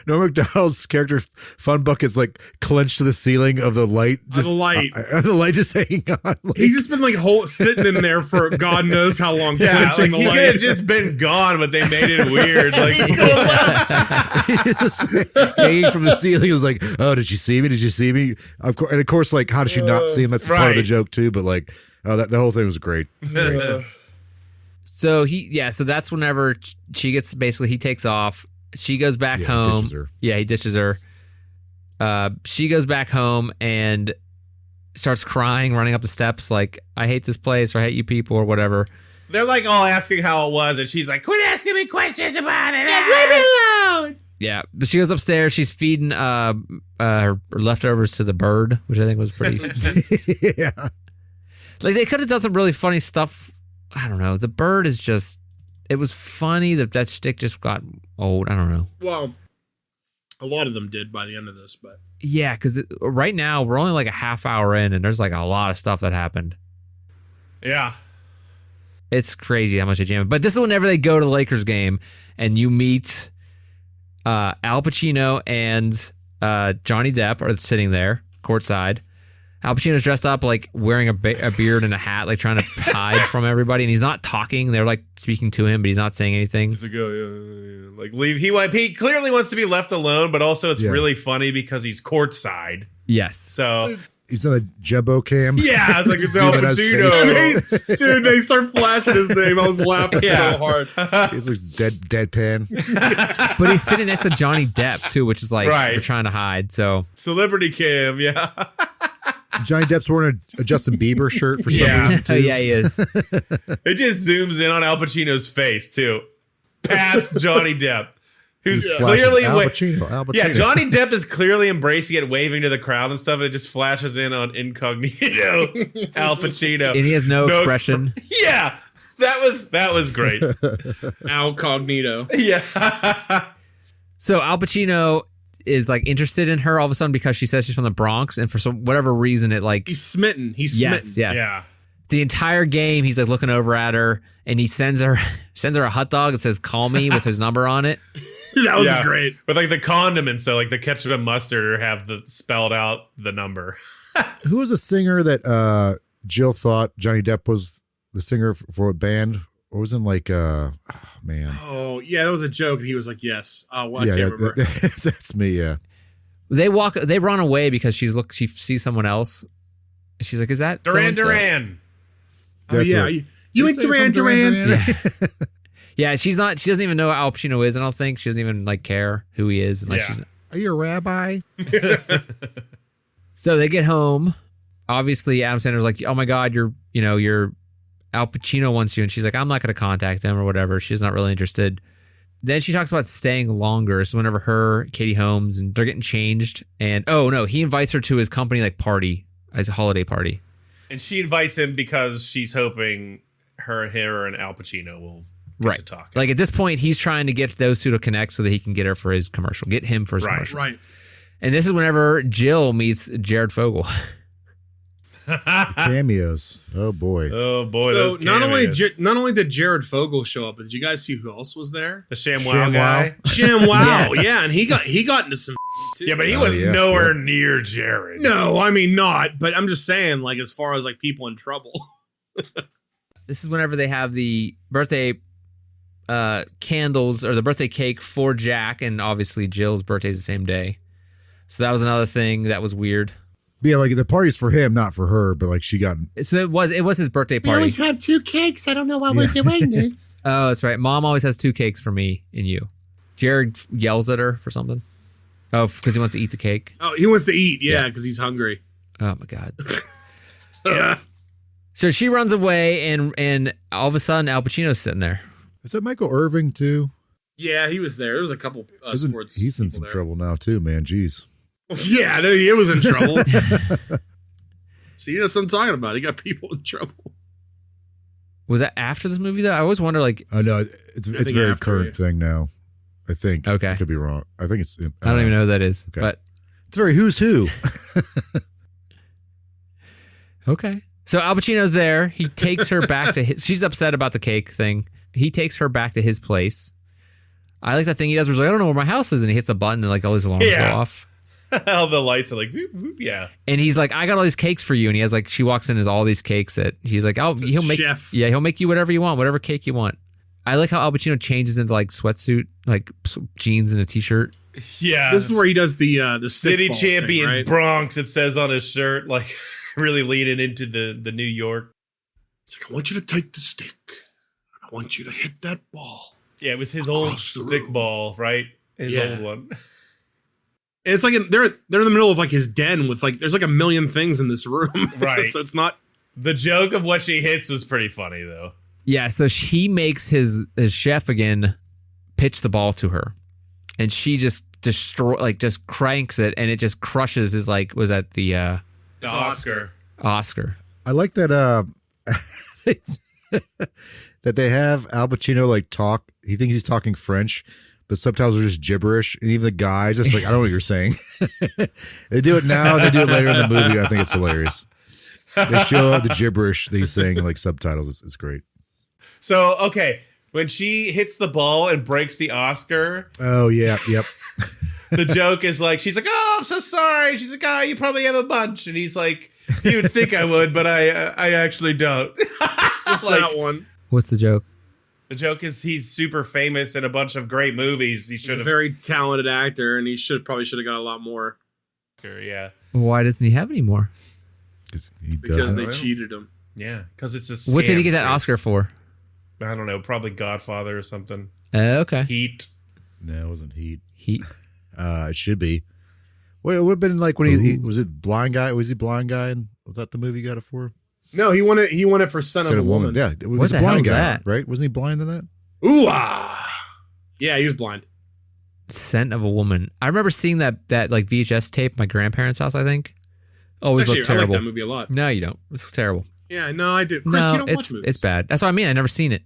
Norm Macdonald's character Fun Bucket's like clenched to the ceiling of the light. The light. The light just hanging on. Like, He's just been like sitting in there for God knows how long, Yeah, clenching like, he the could have light. just been gone, but they made it weird. Like, He's just hanging from the ceiling. He was like, "Oh, did you see me? Did you see me?" Of course, and of course, like, how did she not see him? That's part of the right. joke too. But like, oh, that whole thing was great. So so that's whenever she gets, basically he takes off. She goes back Yeah, he home. ditches her. Yeah, he ditches her. She goes back home and starts crying, running up the steps like, I hate this place, or I hate you people, or whatever. they're like all asking how it was, and she's like, "Quit asking me questions about it. Leave me alone." Yeah, but she goes upstairs. She's feeding her leftovers to the bird, which I think was pretty. Yeah, Like, they could have done some really funny stuff. I don't know. The bird is just. It was funny that stick just got old. I don't know. Well, a lot of them did by the end of this, but Yeah, because right now we're only like a half hour in, and there's like a lot of stuff that happened. Yeah. It's crazy how much they jam. But this is whenever they go to the Lakers game, and you meet Al Pacino and Johnny Depp are sitting there courtside. Al Pacino's dressed up like wearing a beard and a hat, like trying to hide from everybody, and he's not talking. They're like speaking to him, but he's not saying anything. He's like, "Oh, yeah. Like, leave." He clearly wants to be left alone, but also it's really funny because he's courtside. Yes. So he's on a jumbo cam. yeah, it's like it's Al Zooming us Pacino. dude, they start flashing his name. I was laughing Yeah. so hard. He's like deadpan. But he's sitting next to Johnny Depp too, which is like Right. they're trying to hide. So Celebrity cam, yeah. Johnny Depp's wearing a Justin Bieber shirt for some Yeah. reason too. yeah, he is. It just zooms in on Al Pacino's face too, past Johnny Depp, who's clearly Al Pacino. Yeah, Johnny Depp is clearly embracing it, waving to the crowd and stuff, and it just flashes in on incognito Al Pacino. And he has no expression. Yeah, that was great. Al Cognito. Yeah. So Al Pacino is like interested in her all of a sudden because she says she's from the Bronx, and for whatever reason it like He's smitten. He's yes, smitten. yes. Yeah. The entire game he's like looking over at her, and he sends her a hot dog that says "Call me" with his number on it. That was Yeah. great. With like the condiments, so like the ketchup and mustard have spelled out the number. Who was a singer that Jill thought Johnny Depp was the singer for a band? Or was in like man. Oh, yeah, that was a joke. And he was like, yes. Well, I can't remember. That's me, yeah. They run away because she sees someone else. She's like, "Is that Duran so-and-so?" Duran. Oh, That's yeah. right. You ain't Duran Duran. Yeah, she doesn't even know who Al Pacino is. I don't think she doesn't even like care who he is. Unless Yeah. she's. Are you a rabbi? So they get home. Obviously, Adam Sandler's like, "Oh my God, you're Al Pacino wants you," and she's like, "I'm not going to contact him or whatever." She's not really interested. Then she talks about staying longer. So whenever her, Katie Holmes, and they're getting changed, and he invites her to his company like party, as a holiday party. And she invites him because she's hoping her and Al Pacino will get to talk. Like at this point, he's trying to get those two to connect so that he can get her for his commercial, get him for his commercial. Right. And this is whenever Jill meets Jared Fogle. Cameos. Oh boy. Oh boy, So those not only did Jared Fogle show up, but did you guys see who else was there? the ShamWow ShamWow. guy. ShamWow. Yes. Yeah, and he got into some too. Yeah, but he was yeah, nowhere near Jared. No, I mean not, but I'm just saying, like, as far as like people in trouble. This is whenever they have the birthday candles or the birthday cake for Jack, and obviously Jill's birthday is the same day. So that was another thing that was weird. But yeah, like the party's for him, not for her, but like she got So it was his birthday party. have 2 cakes. I don't know why we're doing this. Oh, that's right. Mom always has 2 cakes for me and you. Jared yells at her for something. Oh, because he wants to eat the cake. Oh, he wants to eat, yeah, because he's hungry. Oh my God. So she runs away, and all of a sudden Al Pacino's sitting there. Is that Michael Irving too? Yeah, he was there. There was a couple sports. He's in people some there. trouble now too, man. Jeez. Yeah, he was in trouble. See, that's what I'm talking about. He got people in trouble. Was that after this movie though? I always wonder like I know it's a think very after, current yeah. thing now. I think. Okay. I could be wrong. I think it's. I don't even know who that is. Okay. But It's very who's who. okay. So Al Pacino's there. He takes her back to she's upset about the cake thing. he takes her back to his place. I like that thing he does where he's like, I don't know where my house is, and he hits a button and like all his alarms go off. All the lights are like, whoop, whoop, yeah. And he's like, I got all these cakes for you. And he has like, she walks in, has all these cakes that he's like, oh, he'll make you whatever you want, whatever cake you want. I like how Al Pacino changes into like sweatsuit, like jeans and a t-shirt. Yeah. This is where he does the City stickball Champions thing, right? Bronx, it says on his shirt, like really leaning into the New York. It's like, I want you to take the stick. I want you to hit that ball. Yeah, it was his old Across the stick room. ball, right? His old one. And it's like they're in the middle of like his den with like there's like a million things in this room. Right. So it's not. The joke of what she hits was pretty funny though. Yeah, so he makes his chef again pitch the ball to her, and she just just cranks it, and it just crushes his like was that the Oscar. I like that that they have Al Pacino like talk. He thinks he's talking French, but subtitles are just gibberish, and even the guy's just like, I don't know what you're saying. They do it now, and they do it later in the movie. And I think it's hilarious. They show the gibberish that he's saying in like subtitles. It's great. So, okay, when she hits the ball and breaks the Oscar, Oh yeah, yep. the joke is like, she's like, oh, I'm so sorry. She's like, oh, you probably have a bunch. And he's like, you would think I would, but I actually don't. Just like, that one. What's the joke? The joke is he's super famous in a bunch of great movies. He He's should a have. very talented actor, and he probably should have got a lot more Yeah. Why doesn't he have any more? He because does. they cheated him. Yeah, because it's a What did he scam, get that Chris. Oscar for? I don't know. Probably Godfather or something. Okay. Heat. No, it wasn't Heat. He It should be. Well, it would have been like when he was it Blind Guy? Was he Blind Guy? And was that the movie he got it for? No, he won it. He won it for Son of a Woman. Yeah, it was What a the hell Blind is Guy, that? right? Wasn't he blind in that? Ooh ah. Yeah, he was blind. Scent of a Woman. I remember seeing that like VHS tape at my grandparents' house, I think. Always Actually, looked I like terrible. that movie a lot. No, you don't. It's terrible. Yeah, no, I do. Chris, No, you don't watch it's movies. it's bad. That's what I mean. I never seen it.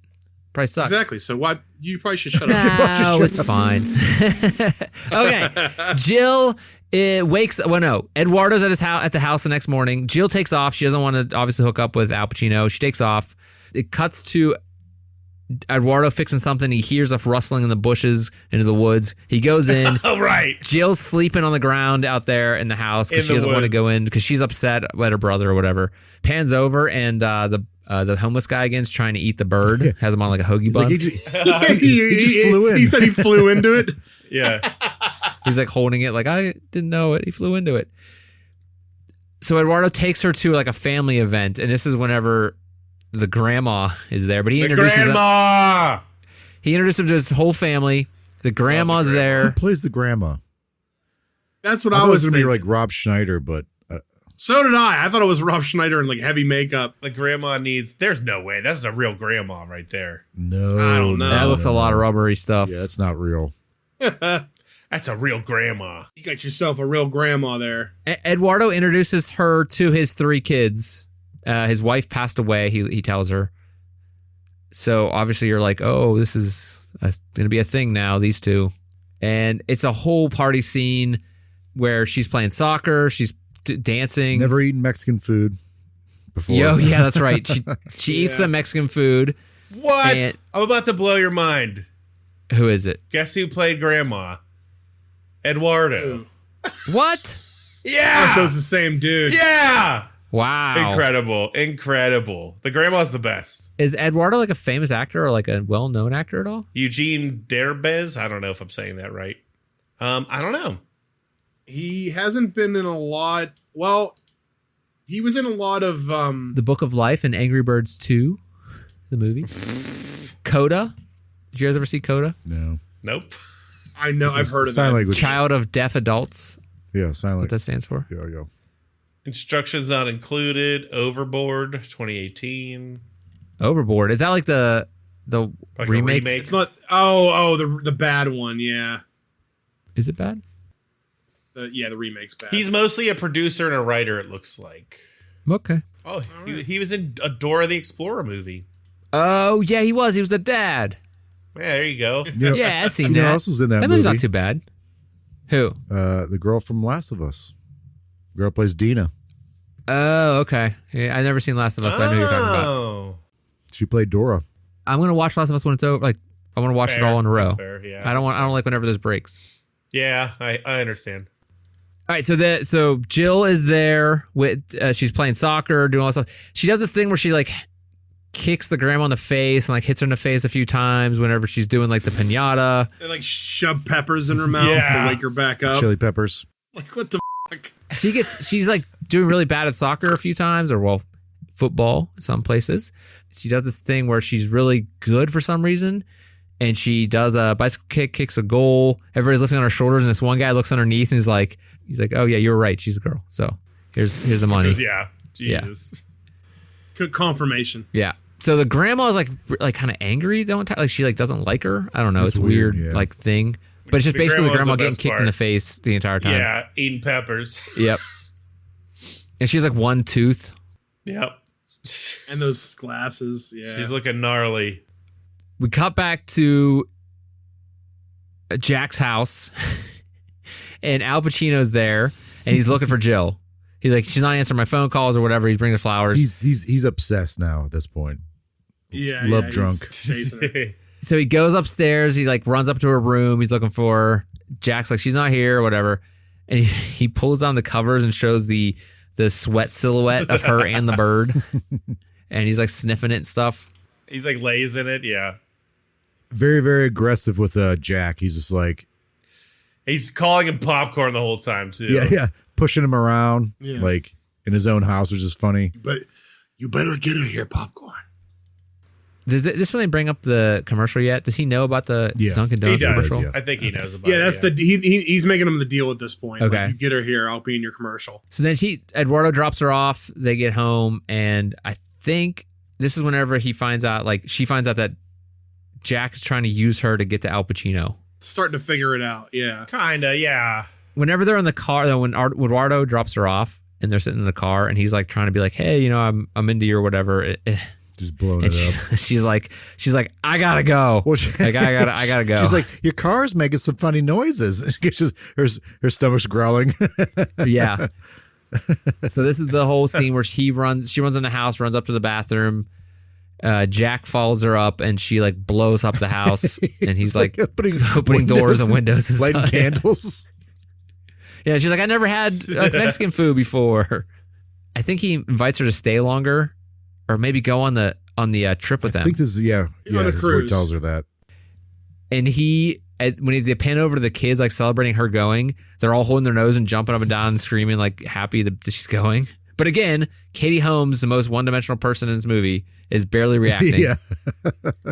Probably sucks. Exactly. So what? You probably should shut up. No, it's fine. Okay. Jill wakes. Well, no. Eduardo's at his house at the house the next morning. Jill takes off. She doesn't want to obviously hook up with Al Pacino. She takes off. It cuts to Eduardo fixing something. He hears a rustling in the bushes into the woods. He goes in. Oh, right. Jill's sleeping on the ground out there in the house because In she the doesn't want to woods. go in because she's upset at her brother or whatever. Pans over and the homeless guy again's trying to eat the bird. Has him on like a hoagie He's bun. like, he just flew in. He said he flew into it. Yeah. He's like holding it like I didn't know it. He flew into it. So Eduardo takes her to like a family event, and this is whenever the grandma is there. But he The introduces grandma. he introduced him to his whole family. The grandma's Who there. plays the grandma? That's what I I, thought it was was going to thinking. be like Rob Schneider, but So did I. I thought it was Rob Schneider in like heavy makeup. The grandma needs. There's no way. That's a real grandma right there. no. I don't know. That looks a lot of rubbery stuff. Yeah, that's not real. That's a real grandma. You got yourself a real grandma there. Eduardo introduces her to his 3 kids. His wife passed away, he tells her. So obviously you're like, oh, this is going to be a thing now, these two. And it's a whole party scene where she's playing soccer, she's dancing. Never eaten Mexican food before. Yo, yeah, that's right. She eats Yeah. some Mexican food. What? And- I'm about to blow your mind. Who is it? Guess who played grandma? Eduardo. What? Yeah. Oh, so it's the same dude. Yeah. Wow. Incredible. The grandma's the best. Is Eduardo like a famous actor or like a well-known actor at all? Eugene Derbez. I don't know if I'm saying that right. I don't know. He hasn't been in a lot. Well, he was in a lot of. The Book of Life and Angry Birds 2, the movie. Coda. Did you guys ever see Coda? No. Nope. I know. I've heard of sign that. language. Child of Deaf Adults. Yeah, sign What like. that stands for? Yeah. Instructions not included. Overboard 2018. Overboard. Is that like the Like a remake? It's not. Oh, the bad one. Yeah. Is it bad? The remake's bad. He's mostly a producer and a writer, it looks like. Okay. Oh, he was in a Dora the Explorer movie. Oh yeah, he was. He was the dad. Yeah, there you go. Yeah, I seen You know that. who else was in that movie's movie? not too bad. Who? The girl from Last of Us. Girl plays Dina. Oh, okay. Yeah, I never seen Last of Us, but I know who you're talking about. Oh. She played Dora. I'm gonna watch Last of Us when it's over. Like I want to watch it all in a row. Fair, yeah. I don't like whenever there's breaks. Yeah, I understand. All right, so Jill is there with she's playing soccer, doing all this stuff. She does this thing where she like kicks the grandma in the face and like hits her in the face a few times whenever she's doing like the piñata. They like shove peppers in her mouth to wake her back up. Chili peppers. Like what the fuck? She's like doing really bad at soccer a few times, or well, football in some places. She does this thing where she's really good for some reason. And she does a bicycle kick, kicks a goal. Everybody's lifting on her shoulders, and this one guy looks underneath and he's like, "Oh yeah, you're right. She's a girl. So here's the money." Yeah, Jesus. Good confirmation. Yeah. So the grandma is like kind of angry though. Like she like doesn't like her. I don't know. It's weird yeah. like thing. But it's just The basically the grandma's grandma the getting best kicked in part. the face the entire time. Yeah, eating peppers. Yep. And she has like one tooth. Yep. And those glasses. Yeah. She's looking gnarly. We cut back to Jack's house, and Al Pacino's there, and he's looking for Jill. He's like, she's not answering my phone calls or whatever. He's bringing the flowers. He's obsessed now at this point. Love drunk. He's chasing her. So he goes upstairs. He like runs up to her room. He's looking for her. Jack's like, she's not here or whatever. And he pulls down the covers and shows the sweat silhouette of her and the bird. And he's like sniffing it and stuff. He's like lays in it. Yeah. Very, very aggressive with Jack. He's just like, He's calling him popcorn the whole time too. yeah, pushing him around, Yeah. like in his own house, which is funny. But you better get her here, popcorn. Does this when they bring up the commercial yet? Does he know about the Dunkin' He Donuts does. commercial? yeah. I think he knows about Yeah, it. that's the he's making him the deal at this point. Okay. Like, you get her here, I'll be in your commercial. So then Eduardo drops her off. They get home, and I think this is whenever she finds out that Jack is trying to use her to get to Al Pacino. Starting to figure it out. Yeah. Kinda, yeah. Whenever they're in the car, though, when Eduardo drops her off and they're sitting in the car, and he's like trying to be like, "Hey, I'm into you or whatever," Just blowing and it up. she's like, "I gotta go." Well, Like I gotta go. She's like, your car's making some funny noises. Her stomach's growling. Yeah. So this is the whole scene where she runs in the house, runs up to the bathroom. Jack follows her up, and she like blows up the house, and he's like opening doors and windows, and lighting stuff. candles. Yeah, she's like, I never had like Mexican food before. I think he invites her to stay longer, or maybe go on the trip with them. I think this is on a this is where he cruise. tells her that. And when they pan over to the kids, like celebrating her going, they're all holding their nose and jumping up and down and screaming, like happy that she's going. But again, Katie Holmes, the most one-dimensional person in this movie, is barely reacting. Yeah.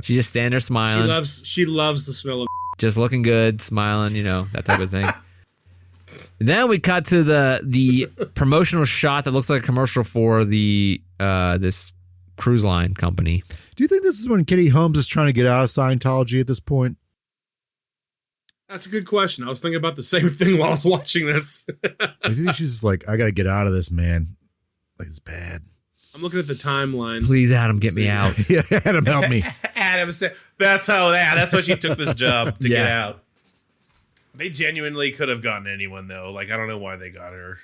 She's just standing there smiling, She loves the smell of just looking good, smiling, that type of thing. Then we cut to the promotional shot that looks like a commercial for the this cruise line company. Do you think this is when Katie Holmes is trying to get out of Scientology at this point? That's a good question. I was thinking about the same thing while I was watching this. I think she's just like, I got to get out of this, man. Like, it's bad. I'm looking at the timeline. Please, Adam, get me out. Yeah, Adam, help me. Adam said that's why she took this job to get out. They genuinely could have gotten anyone though. Like I don't know why they got her.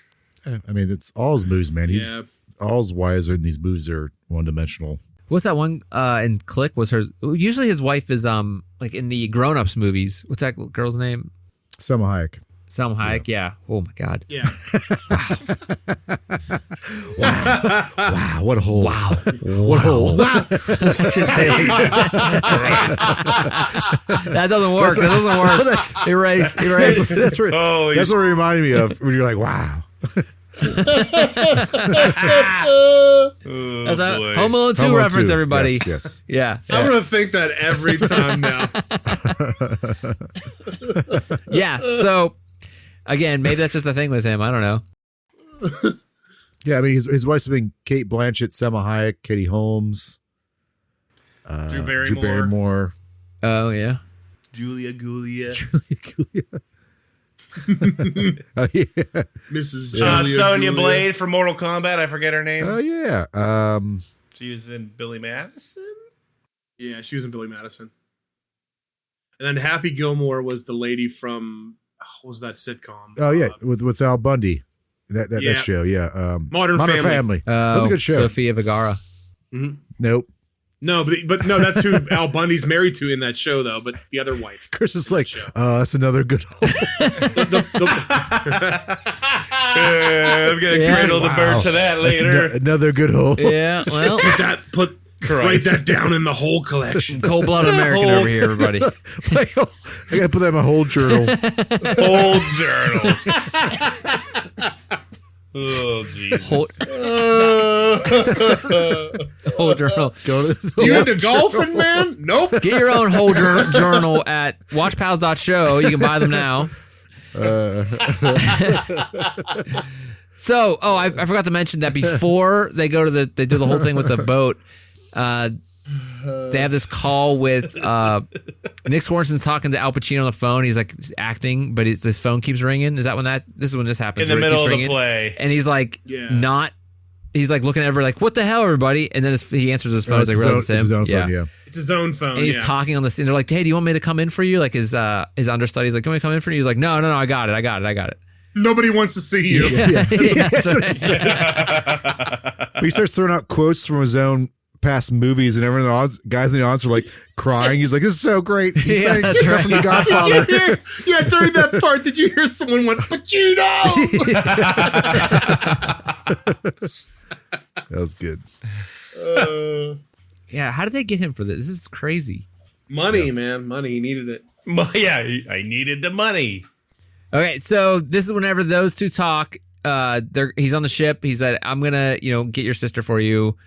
I mean, it's all his moves, man. He's all his wires in these moves are one dimensional. What's that one in Click was her? Usually his wife is like in the Grown Ups movies. What's that girl's name? Selma Hayek. Selma Hayek. Yeah. Oh my God. Yeah. Wow, what a hole. Wow. What a hole. That doesn't work. That doesn't work. Erase. That's what Holy it reminded me of when you're like, wow. That's a boy. Home Alone 2 Home Alone reference, 2. everybody. Yes. Yeah. I'm going to think that every time now. Yeah. So, again, maybe that's just a thing with him. I don't know. Yeah, I mean, his wife's been Kate Blanchett, Selma Hayek, Katie Holmes, Drew Drew Barrymore. Oh, yeah. Julia Gulia. Oh, yeah. Mrs. Julia Sonya Gulia. Blade from Mortal Kombat. I forget her name. Oh, yeah. She was in Billy Madison. Yeah, she was in Billy Madison. And then Happy Gilmore was the lady from, what was that sitcom? Oh, yeah, with Al Bundy. That show, yeah. Modern Family. That was a good show. Sofia Vergara. Mm-hmm. Nope. No, but no, that's who Al Bundy's married to in that show, though. But the other wife. Chris is like, that's another good hole. I'm gonna cradle the bird to that later. Another good hole. Yeah, well, Write that down in the whole collection. cold-blooded American over here, everybody. I gotta put that in my whole journal. Whole journal. Oh, Jesus. Whole journal. You into golfing, man? Nope. Get your own whole journal at watchpals.show. You can buy them now. So, I forgot to mention that before they go to they do the whole thing with the boat. They have this call with Nick Swardson's talking to Al Pacino on the phone. He's like acting, but his phone keeps ringing. Is that when this is when this happens? In the middle of ringing. the play. And he's like he's like looking at everybody like, what the hell, everybody? And then he answers his phone. He's like, realizes it's him. It's his own phone, yeah. It's his own phone. And he's talking on this, and they're like, hey, do you want me to come in for you? Like his understudy's like, do you want me to come in for you? He's like, no, I got it. Nobody wants to see you. That's what he says. But he starts throwing out quotes from his own past movies, and everyone, guys in the audience are like crying. He's like, this is so great. He's saying that's stuff from The Godfather. During that part, did you hear someone went, Pacino? That was good. Yeah, how did they get him for this? This is crazy. Money, man. Money. He needed it. Yeah, I needed the money. Okay, so this is whenever those two talk. He's on the ship. He said, I'm gonna, get your sister for you.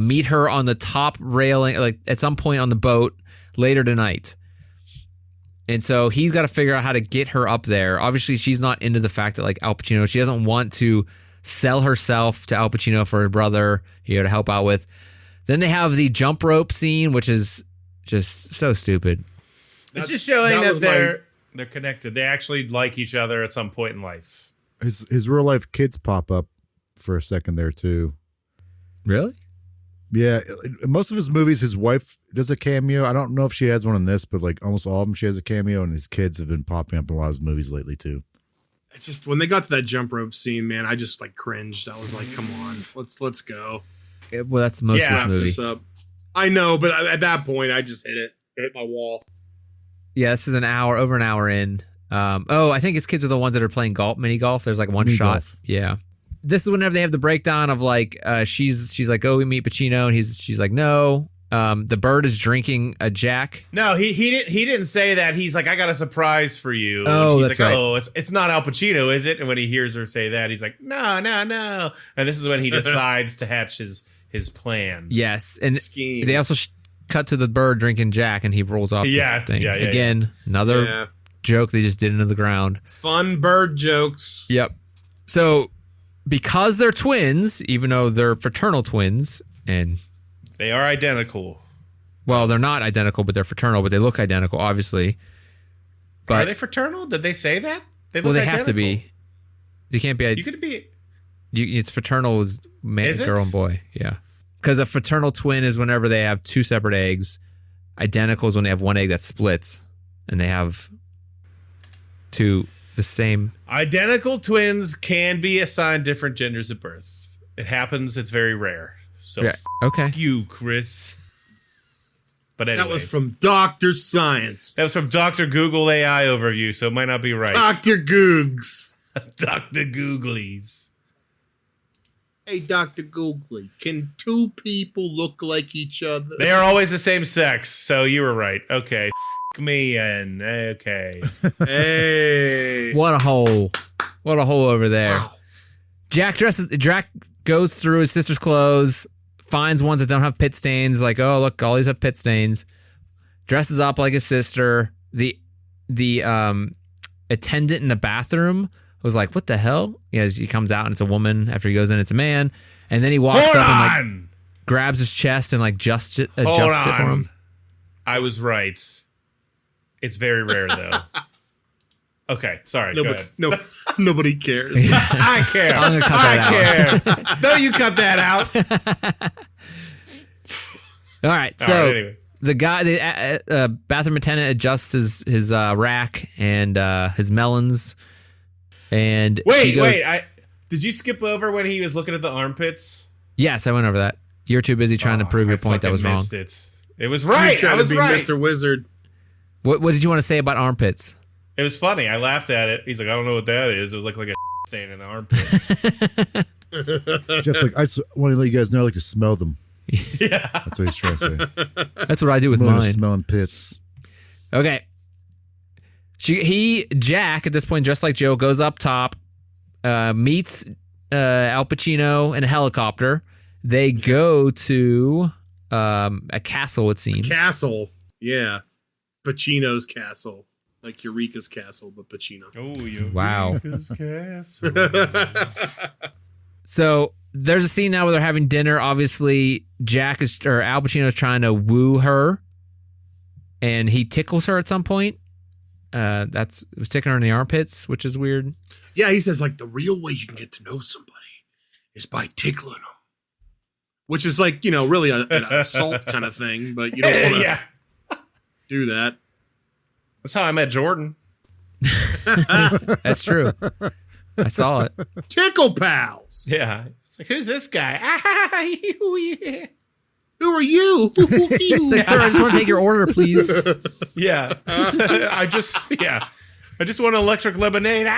Meet her on the top railing, like at some point on the boat later tonight. And so he's got to figure out how to get her up there. Obviously, she's not into the fact that like Al Pacino, she doesn't want to sell herself to Al Pacino for her brother here to help out with. Then they have the jump rope scene, which is just so stupid. It's just showing that they're connected. They actually like each other at some point in life. His real life kids pop up for a second there too. Really? Yeah, in most of his movies, his wife does a cameo. I don't know if she has one in this, but like almost all of them, she has a cameo, and his kids have been popping up in a lot of his movies lately too. It's just when they got to that jump rope scene, man, I just like cringed. I was like, "Come on, let's go." Well, that's most of this Wrap movie. this up. I know, but at that point, I just hit my wall. Yeah, this is over an hour in. I think his kids are the ones that are playing mini golf. There's like one Mini shot. golf. Yeah. This is whenever they have the breakdown of like, she's like, oh, we meet Pacino, and she's like, no. The bird is drinking a Jack. No, he didn't say that. He's like, I got a surprise for you. Oh, and she's that's like, right. oh, it's not Al Pacino, is it? And when he hears her say that, he's like, no. And this is when he decides to hatch his plan. Yes, and Scheme. they also cut to the bird drinking Jack, and he rolls off. Yeah, the thing. yeah. Again, another joke they just did into the ground. Fun bird jokes. Yep. So because they're twins, even though they're fraternal twins, and They are identical. well, they're not identical, but they're fraternal, but they look identical, obviously. But Are they fraternal? Did they say that? They look well, they identical. have to be. You can't be. You could be. It's fraternal is man, Is it? girl, and boy. Yeah, because a fraternal twin is whenever they have two separate eggs. Identical is when they have one egg that splits, and they have two the same. Identical twins can be assigned different genders at birth. It happens. It's very rare. So Yeah. Okay. f- you, Chris. But anyway, That was from Dr. Science. that was from Dr. Google AI overview, so it might not be right. Dr. Googs. Dr. Googlies. Hey, Dr. Googly, can two people look like each other? They are always the same sex, so you were right. Okay. F- me and okay. Hey. What a hole! What a hole over there. Wow. Jack goes through his sister's clothes, finds ones that don't have pit stains. Like, oh look, all these have pit stains. Dresses up like his sister. The attendant in the bathroom was like, "What the hell?" He comes out and it's a woman. After he goes in, it's a man. And then he walks Hold up and like on. grabs his chest and like adjusts it Hold for on. him. I was right. It's very rare, though. Okay, sorry. Go ahead. Nobody cares. I care. I'm gonna cut that I care. No, you cut that out. All right, All so right, anyway. the guy, the bathroom attendant, adjusts his rack and his melons, and she goes, Wait. Did you skip over when he was looking at the armpits? Yes, I went over that. You're too busy trying to prove your point that was wrong. It was right. I was right. Mr. Wizard. What did you want to say about armpits? It was funny. I laughed at it. He's like, I don't know what that is. It was like a stain in the armpit. Jeff's like, I just want to let you guys know I like to smell them. Yeah. That's what he's trying to say. That's what I do with I'm mine. smelling pits. Okay. Jack, at this point, just like Joe, goes up top, meets Al Pacino in a helicopter. They go to a castle, it seems. Castle. Yeah. Pacino's castle. Like Eureka's castle, but Pacino. Oh, Eureka's wow. castle. So there's a scene now where they're having dinner. Obviously, Al Pacino is trying to woo her, and he tickles her at some point. It was tickling her in the armpits, which is weird. Yeah, he says, like, the real way you can get to know somebody is by tickling them. Which is like, really an assault kind of thing, but you don't want to do that. That's how I met Jordan. That's true. I saw it. Tickle pals. Yeah. It's like, who's this guy? Who are you? It's like, sir, I just want to take your order, please. Yeah. I just want an electric lemonade.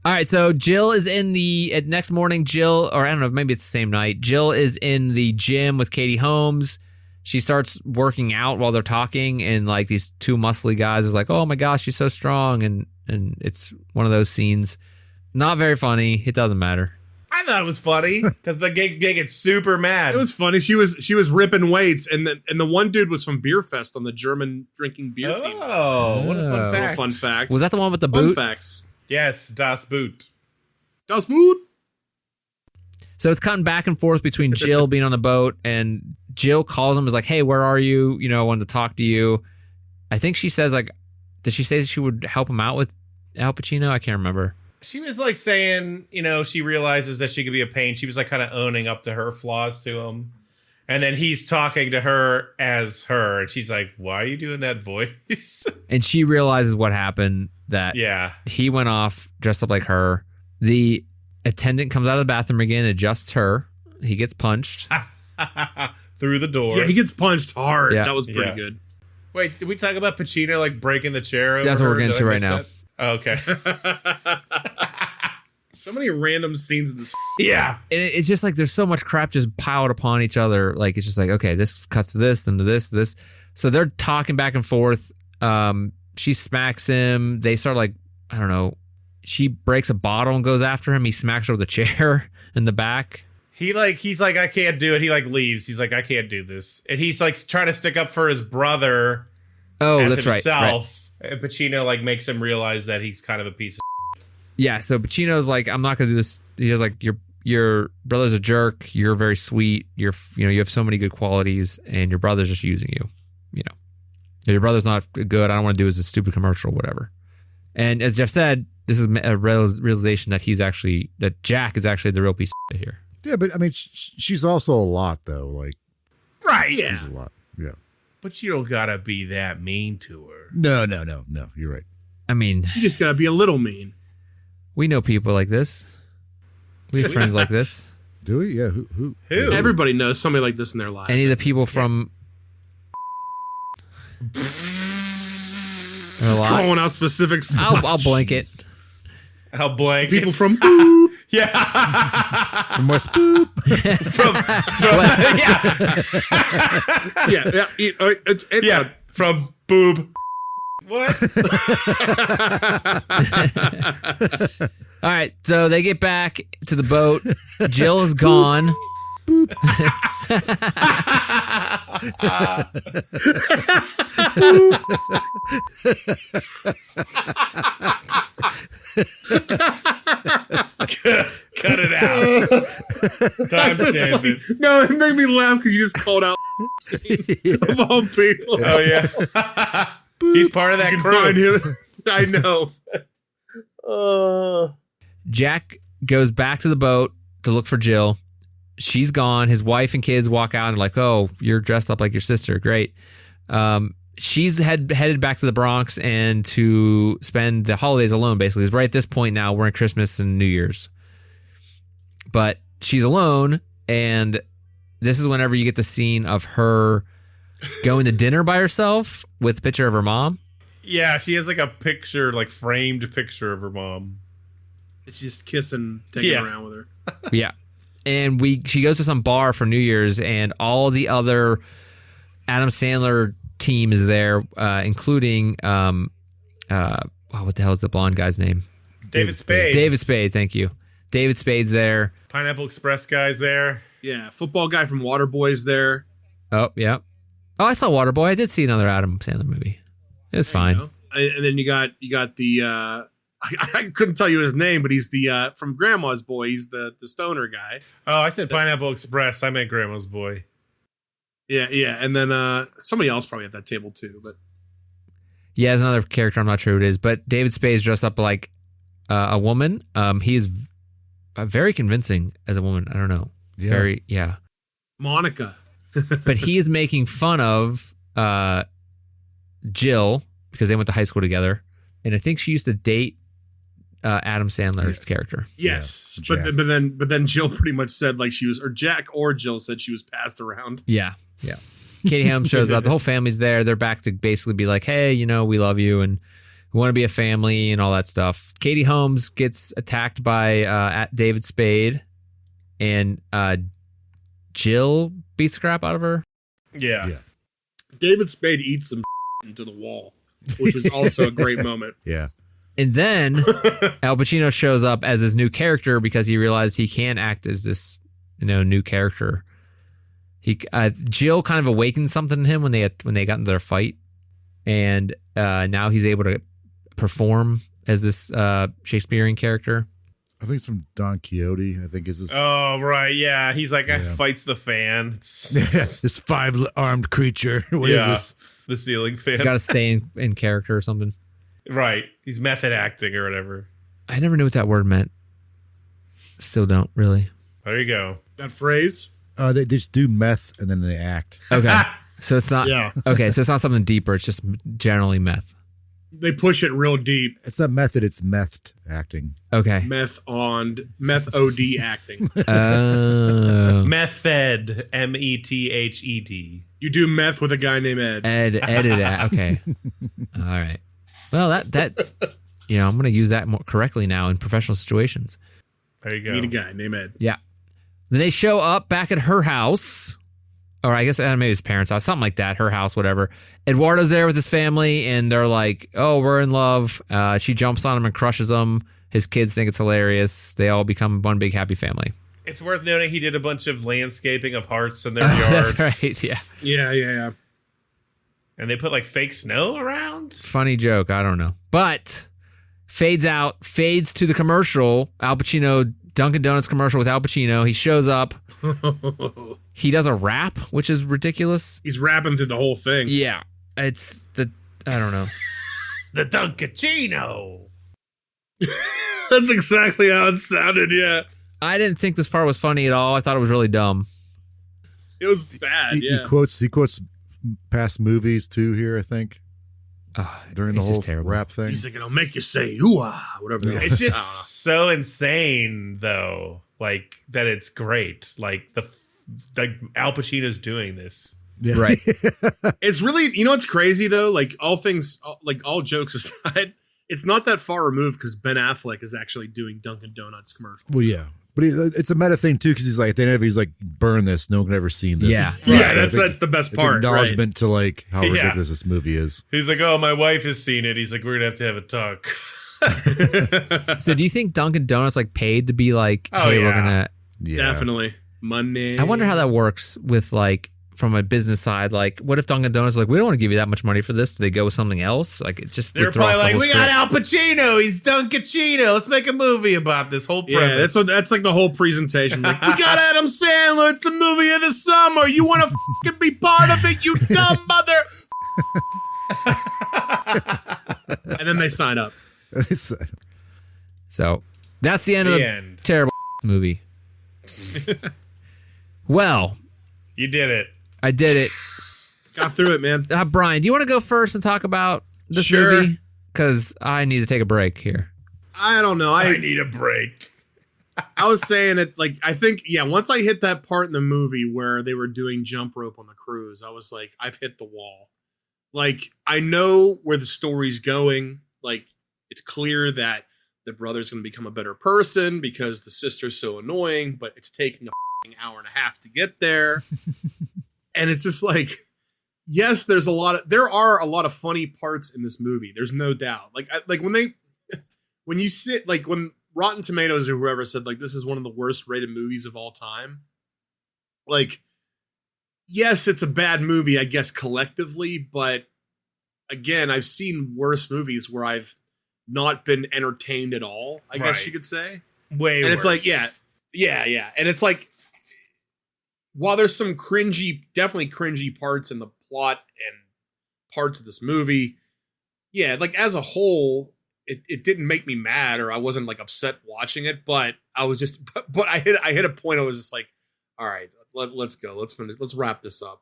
All right, so Jill is next morning, or I don't know, maybe it's the same night. Jill is in the gym with Katie Holmes. She starts working out while they're talking, and like these two muscly guys is like, oh my gosh, she's so strong. And it's one of those scenes. Not very funny. It doesn't matter. I thought it was funny because they get super mad. It was funny. She was ripping weights, and the one dude was from Beer Fest on the German drinking beer team. Oh, what a fun fact. Fun fact. Was that the one with the Fun boot? facts. Yes, Das Boot. Das Boot. So it's cutting back and forth between Jill being on the boat, and Jill calls him, is like, hey, where are you? I wanted to talk to you. I think she says, like, did she say she would help him out with Al Pacino? I can't remember. She was like saying, she realizes that she could be a pain. She was like kind of owning up to her flaws to him. And then he's talking to her as her. And she's like, why are you doing that voice? And she realizes what happened, that he went off dressed up like her. The attendant comes out of the bathroom again, adjusts her. He gets punched. Through the door. Yeah, he gets punched hard. Yeah. That was pretty good. Wait, did we talk about Pacino like breaking the chair over That's what her? we're getting to right now. Oh, okay. So many random scenes in this. Yeah. And it's just like there's so much crap just piled upon each other. Like it's just like, okay, this cuts to this, then to this. So they're talking back and forth. She smacks him. They start like, I don't know. She breaks a bottle and goes after him. He smacks her with a chair in the back. He's like, I can't do it. He like leaves. He's like, I can't do this. And he's like trying to stick up for his brother. Oh, as that's himself. right. And Pacino like makes him realize that he's kind of a piece of Yeah, so Pacino's like, I'm not going to do this. He was like, your brother's a jerk. You're very sweet. You have so many good qualities, and your brother's just using you. Your brother's not good. I don't want to do is a stupid commercial or whatever. And as Jeff said, this is a realization that Jack is actually the real piece of shit here. Yeah, but I mean, she's also a lot though. Like, right. she's a lot. Yeah. But you don't gotta be that mean to her. No. You're right. I mean, You just gotta be a little mean. we know people like this. We have friends like this. Do we? Yeah. Who? Everybody knows somebody like this in their lives. Any of the people from... A lot. Calling out specific spots. I'll blanket. How blank. People from Yeah. From West Boop. yeah. From boob. What? All right, so they get back to the boat. Jill is gone. Boop. Cut it out. Timestamp it. No, it made me laugh because you just called out of all people. Oh yeah. He's part of that You can crew. find him. I know. Jack goes back to the boat to look for Jill. She's gone. His wife and kids walk out and are like, oh, you're dressed up like your sister. Great. she's headed back to the Bronx and to spend the holidays alone, basically. 'Cause right at this point now, we're in Christmas and New Year's. But she's alone, and this is whenever you get the scene of her going to dinner by herself with a picture of her mom. Yeah, she has like a picture, like framed picture of her mom. It's just kissing, taking around with her. Yeah. And she goes to some bar for New Year's, and all the other Adam Sandler team is there, including what the hell is the blonde guy's name? David Spade. David Spade, thank you. David Spade's there. Pineapple Express guy's there. Yeah, football guy from Waterboy's there. Oh, yeah. Oh, I saw Waterboy. I did see another Adam Sandler movie. It was fine. And then you got the I couldn't tell you his name, but he's the from Grandma's Boy. He's the stoner guy. Oh, I said Pineapple Express. I meant Grandma's Boy. Yeah. And then somebody else probably at that table too. But yeah, there's another character. I'm not sure who it is, but David Spade's dressed up like a woman. He's very convincing as a woman. I don't know. Yeah. Monica. But he is making fun of Jill because they went to high school together, and I think she used to date Adam Sandler's character. Yes, Yeah, but then Jill pretty much said like she was, or Jack or Jill said she was passed around. Yeah. Katie Holmes shows up. The whole family's there. They're back to basically be like, hey, we love you and we want to be a family and all that stuff. Katie Holmes gets attacked by David Spade, and Jill beats the crap out of her. Yeah. David Spade eats some into the wall, which was also a great moment. Yeah. And then Al Pacino shows up as his new character because he realized he can't act as this, new character. Jill kind of awakened something in him when they got into their fight, and now he's able to perform as this Shakespearean character. I think it's from Don Quixote. I think is this. Oh, right. Yeah. He's like, fights the fan. This 5-armed creature. What is this? The ceiling fan. You got to stay in character or something. Right. He's method acting or whatever. I never knew what that word meant. Still don't really. There you go. That phrase. They just do meth and then they act. Okay. So it's not. Yeah. Okay. So it's not something deeper. It's just generally meth. They push it real deep. It's not method. It's methed acting. Okay. Meth OD acting. Method. METHED. You do meth with a guy named Ed. Edit that. Okay. All right. Well, that I'm going to use that more correctly now in professional situations. There you go. Meet a guy named Ed. Yeah. Then they show up back at her house, or I guess maybe his parents' house, something like that, her house, whatever. Eduardo's there with his family, and they're like, oh, we're in love. She jumps on him and crushes him. His kids think it's hilarious. They all become one big happy family. It's worth noting he did a bunch of landscaping of hearts in their yard. That's right, yeah. Yeah. And they put like fake snow around? Funny joke, I don't know. But fades to the commercial. Al Pacino, Dunkin' Donuts commercial with Al Pacino. He shows up. He does a rap, which is ridiculous. He's rapping through the whole thing. Yeah. I don't know. The Dunkachino. That's exactly how it sounded, yeah. I didn't think this part was funny at all. I thought it was really dumb. It was bad, He quotes past movies too here, I think. During the whole rap thing. He's like, it'll make you say, ooh-ah, whatever. It's just so insane, though, like, that it's great. Like, Al Pacino's doing this. Yeah. Right. It's really, what's crazy, though? Like, all jokes aside, it's not that far removed because Ben Affleck is actually doing Dunkin' Donuts commercials. Well, yeah. But it's a meta thing too, because he's like, at the end of it, he's like, burn this. No one can ever seen this. Yeah. Yeah, that's the best part. Acknowledgement to like how Yeah. ridiculous this movie is. He's like, oh, my wife has seen it. He's like, we're going to have a talk. So do you think Dunkin' Donuts paid to be like, Oh, hey, yeah. we're gonna? Yeah. Definitely. Money. I wonder how that works with from a business side. Like, what if Dunkin' Donuts we don't want to give you that much money for this? Do they go with something else? Like, it just They're would throw off probably the like, whole we got script. Al Pacino. He's Dunkachino. Let's make a movie about this whole premise. Yeah, that's like the whole presentation. Like, we got Adam Sandler. It's the movie of the summer. You want to fucking be part of it, you dumb mother. And then they sign up. So that's the end of The the end. terrible movie. Well, You did it. I did it. Got through it, man. Brian, do you want to go first and talk about this Sure. movie? Because I need to take a break here. I don't know. I need a break. I was saying it like, I think, yeah, once I hit that part in the movie where they were doing jump rope on the cruise, I was like, I've hit the wall. Like, I know where the story's going. Like, it's clear that the brother's going to become a better person because the sister's so annoying, but it's taking a f***ing hour and a half to get there. And it's just like, yes, there are a lot of funny parts in this movie. There's no doubt. Like when you sit, like when Rotten Tomatoes or whoever said like this is one of the worst rated movies of all time. Like, yes, it's a bad movie, I guess collectively, but again, I've seen worse movies where I've not been entertained at all, I guess you could say. Way and worse. it's like, yeah. And it's like, while there's some definitely cringy parts in the plot and parts of this movie, yeah, like as a whole, it didn't make me mad or I wasn't like upset watching it, but I was just, but I hit a point. I was just like, all right, let's go. Let's finish. Let's wrap this up.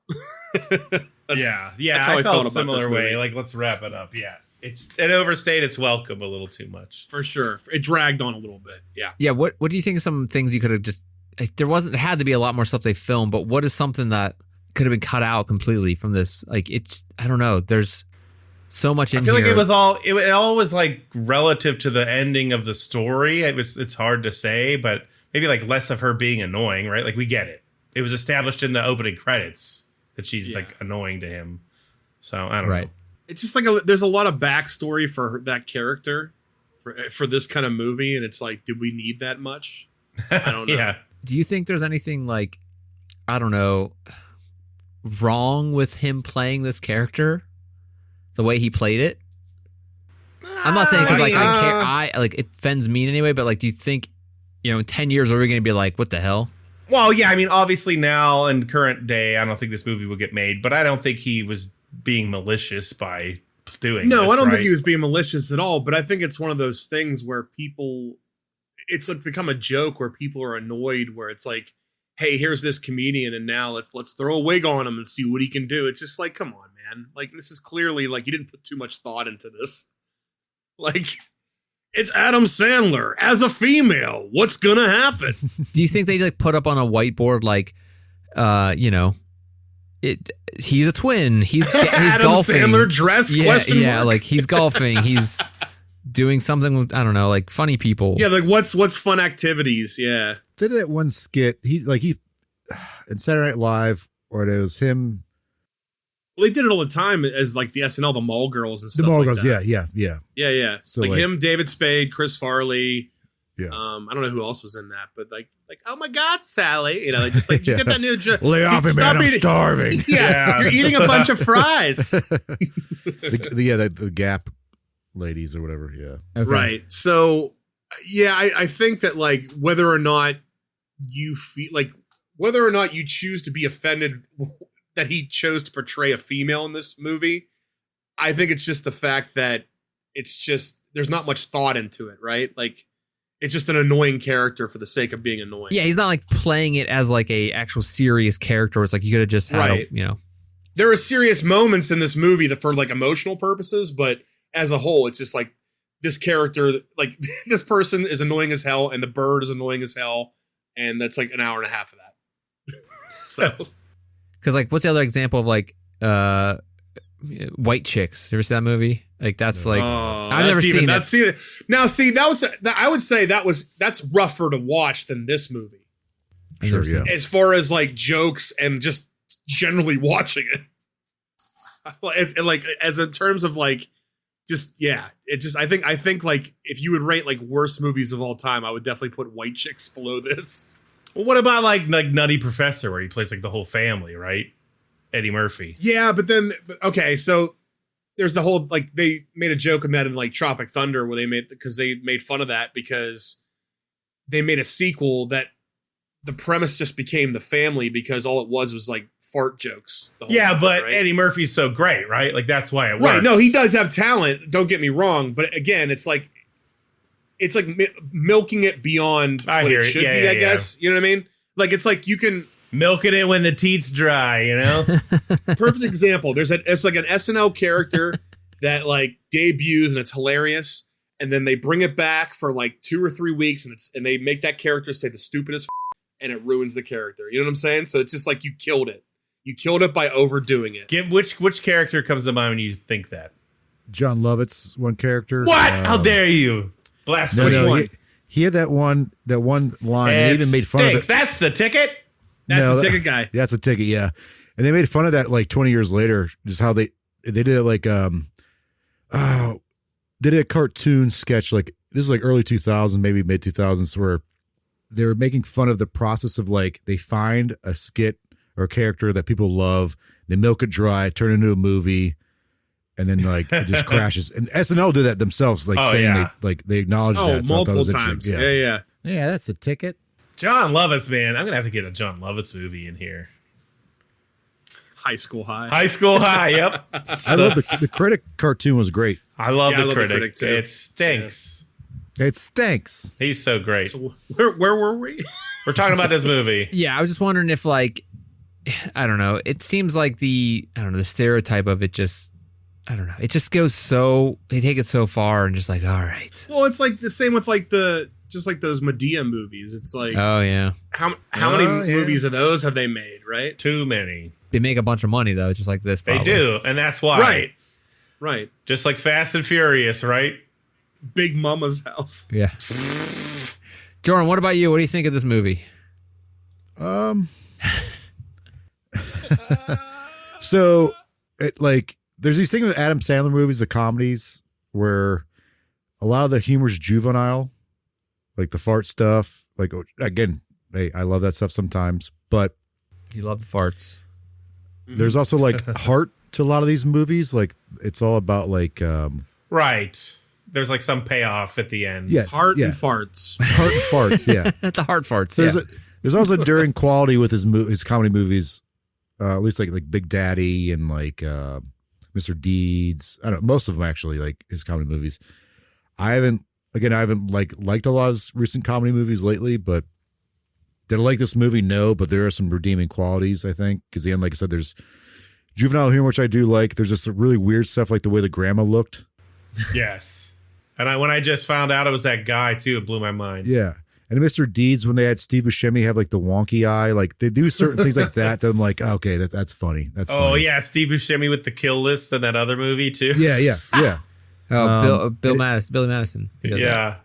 That's how I felt a similar way. Like, let's wrap it up. Yeah. It overstayed its welcome a little too much. For sure. It dragged on a little bit. Yeah. Yeah. What do you think of some things you could have just, like, there had to be a lot more stuff they filmed, but what is something that could have been cut out completely from this? Like, it's, I don't know. There's so much in here. I feel like it all was like relative to the ending of the story. It's hard to say, but maybe like less of her being annoying, right? Like, we get it. It was established in the opening credits that she's like annoying to him. So I don't know. It's just like there's a lot of backstory for that character for this kind of movie. And it's like, did we need that much? I don't know. Yeah. Do you think there's anything like, I don't know, wrong with him playing this character? The way he played it? I'm not saying because like I like it offends me in any way, but like, do you think, in 10 years are we going to be like, what the hell? Well, yeah, I mean, obviously now in current day, I don't think this movie will get made, but I don't think he was being malicious by doing No, this, I don't right? think he was being malicious at all, but I think it's one of those things where it's like become a joke where people are annoyed where it's like, hey, here's this comedian and now let's throw a wig on him and see what he can do. It's just like, come on, man. Like, this is clearly like you didn't put too much thought into this. Like, it's Adam Sandler as a female. What's gonna happen? Do you think they like put up on a whiteboard like, he's a twin. He's Adam golfing. Sandler dressed? Yeah, like he's golfing. He's doing something with, I don't know, like funny people. Yeah, like what's fun activities? Yeah. Did that one skit? He in Saturday Night Live, or it was him. Well, they did it all the time as like the SNL, the Mall Girls and stuff. The Mall like Girls, that. yeah. So So like him, David Spade, Chris Farley. Yeah. I don't know who else was in that, but like, oh my God, Sally, like just like, did you get that new job? Lay off me, man! I'm starving. Yeah, you're eating a bunch of fries. the Gap ladies or whatever. Yeah. Okay. Right. So, yeah, I think that like whether or not you feel like whether or not you choose to be offended that he chose to portray a female in this movie, I think it's just the fact that it's just there's not much thought into it, right? Like, it's just an annoying character for the sake of being annoying. Yeah, he's not like playing it as like a actual serious character. It's like you could have just had There are serious moments in this movie that for like emotional purposes, but as a whole, it's just like this character, like this person is annoying as hell, and the bird is annoying as hell, and that's like an hour and a half of that. So, because like, what's the other example of like White Chicks? You ever see that movie? Like that's like I've never seen it. Now, I would say that's rougher to watch than this movie. Sure, yeah. As far as like jokes and just generally watching it, it's like as in terms of like. I think like if you would rate like worst movies of all time, I would definitely put White Chicks below this. Well, what about like Nutty Professor, where he plays like the whole family, right? Eddie Murphy. Yeah, but then okay, so there's the whole like they made a joke in that in like Tropic Thunder where they made fun of that because they made a sequel that the premise just became the family because all it was like fart jokes. The whole time, but right? Eddie Murphy's so great, right? Like that's why it works. Right. No, he does have talent. Don't get me wrong, but again, it's like milking it beyond what it should be. I guess you know what I mean. Like it's like you can Milking it when the teat's dry, you know? Perfect example. It's like an SNL character that like debuts and it's hilarious, and then they bring it back for like 2 or 3 weeks, and they make that character say the stupidest and it ruins the character. You know what I'm saying? So it's just like you killed it. You killed it by overdoing it. Which character comes to mind when you think that? John Lovett's one character. What? How dare you? Blasphemy. one? He had that one line. They even made fun of it. That's the ticket? That's the ticket guy. That's a ticket, yeah. And they made fun of that like 20 years later, just how they did it like they did a cartoon sketch like this is like early 2000s, maybe mid 2000s, where they were making fun of the process of like they find a skit or a character that people love, they milk it dry, turn it into a movie, and then like it just crashes. And SNL did that themselves, like saying they acknowledged that. So multiple times. Yeah. Yeah, that's a ticket. John Lovitz, man. I'm going to have to get a John Lovitz movie in here. High School High. High School High, yep. I love the Critic cartoon was great. I love I the love critic. the Critic, too. It stinks. It stinks. He's so great. So where were we? We're talking about this movie. Yeah, I was just wondering if, like, I don't know. It seems like the stereotype of it just, I don't know. It just goes so, they take it so far and just like, all right. Well, it's like the same with like just like those Medea movies. It's like, Oh, yeah. how many movies of those have they made, right? Too many. They make a bunch of money, though, just like this. They Probably. do, and that's why. Right. Just like Fast and Furious, right? Big Mama's House. Yeah. Jordan, what about you? What do you think of this movie? So, there's these things with Adam Sandler movies, the comedies, where a lot of the humor's juvenile, like the fart stuff. Like, again, hey, I love that stuff sometimes, but You love the farts. there's also like heart to a lot of these movies. Like, it's all about like, Right. There's like some payoff at the end. yes, Heart yeah. and farts. Heart and farts, yeah. The heart farts. So Yeah. there's also enduring quality with his comedy movies, at least like Big Daddy and like Mr. Deeds. I don't know, most of them actually, like his comedy movies. I haven't liked a lot of his recent comedy movies lately, but did I like this movie? No, but there are some redeeming qualities, I think, because again, like I said, there's juvenile humor, which I do like. There's just some really weird stuff, like the way the grandma looked. Yes. And when I just found out it was that guy too, it blew my mind. Yeah. And Mr. Deeds, when they had Steve Buscemi have like the wonky eye, like they do certain things like that I'm like, oh, okay, that's funny. That's Oh funny. yeah, Steve Buscemi with the kill list and that other movie too. Yeah. Oh, Billy Madison. He does that. Yeah.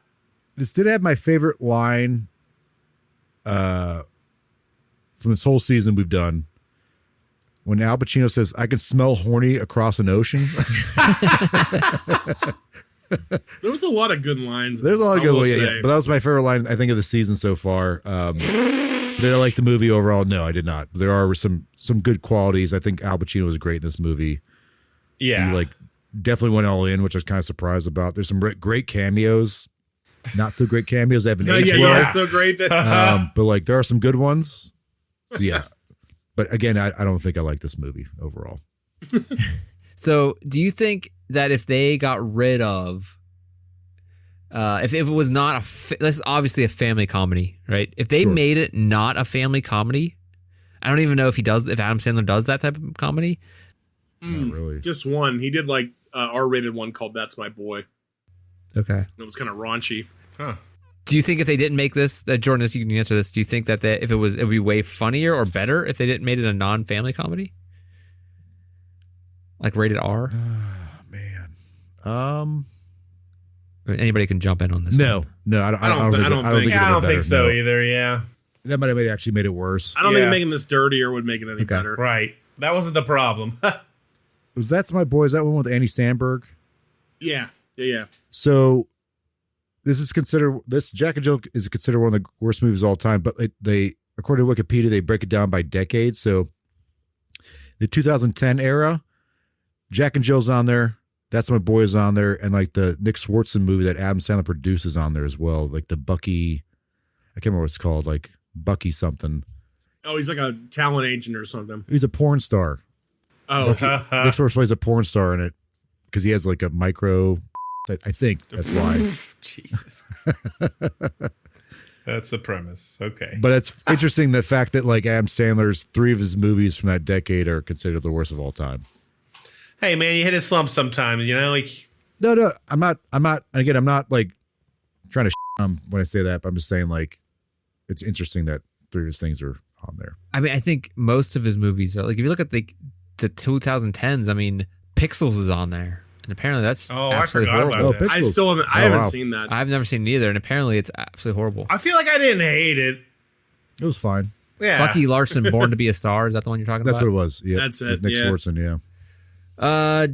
This did have my favorite line from this whole season we've done. When Al Pacino says, "I can smell horny across an ocean." There was a lot of good lines. There's a lot of I good will ones, say. yeah. But that was my favorite line, I think, of the season so far. Did I like the movie overall? No, I did not. There are some good qualities. I think Al Pacino was great in this movie. Yeah. He definitely went all in, which I was kind of surprised about. There's some great cameos, not so great cameos that have been aged well. It's so great that But there are some good ones. So yeah. But again, I don't think I like this movie overall. So, do you think that if they got rid of, if it was not this is obviously a family comedy, right? If they made it not a family comedy, I don't even know if Adam Sandler does that type of comedy. Not really. just one. He did like R-rated one called "That's My Boy." Okay. It was kind of raunchy. Do you think if they didn't make this, Jordan, you can answer this. Do you think that if it would be way funnier or better if they didn't made it a non-family comedy, like rated R? Man. Anybody can jump in on this. No, I don't think so either. Yeah. That might have actually made it worse. I don't think making this dirtier would make it any better. Right. That wasn't the problem. That's My Boy. Is that one with Andy Samberg? Yeah. So this Jack and Jill is considered one of the worst movies of all time, but they according to Wikipedia, they break it down by decades. So the 2010 era, Jack and Jill's on there. That's My Boy is on there. And like the Nick Swartzen movie that Adam Sandler produces on there as well. Like the Bucky, I can't remember what it's called, like Bucky something. Oh, he's like a talent agent or something. He's a porn star. Oh, Nick Swartzen plays a porn star in it because he has like a micro. I think that's why. Jesus. That's the premise. Okay. But it's interesting the fact that like Adam Sandler's 3 of his movies from that decade are considered the worst of all time. Hey man, you hit a slump sometimes, like No, I'm not. Again, I'm not like trying to when I say that, but I'm just saying like it's interesting that 3 of his things are on there. I mean, I think most of his movies are like, if you look at the 2010s, I mean, Pixels is on there. And apparently that's absolutely I forgot horrible. about that. I still haven't. I haven't seen that. I've never seen it either, and apparently it's absolutely horrible. I feel like I didn't hate it. It was fine. Yeah. Bucky Larson, Born to Be a Star. Is that the one you're talking That's about? what it was. Yeah, That's it, Nick yeah. Swartzen. Yeah.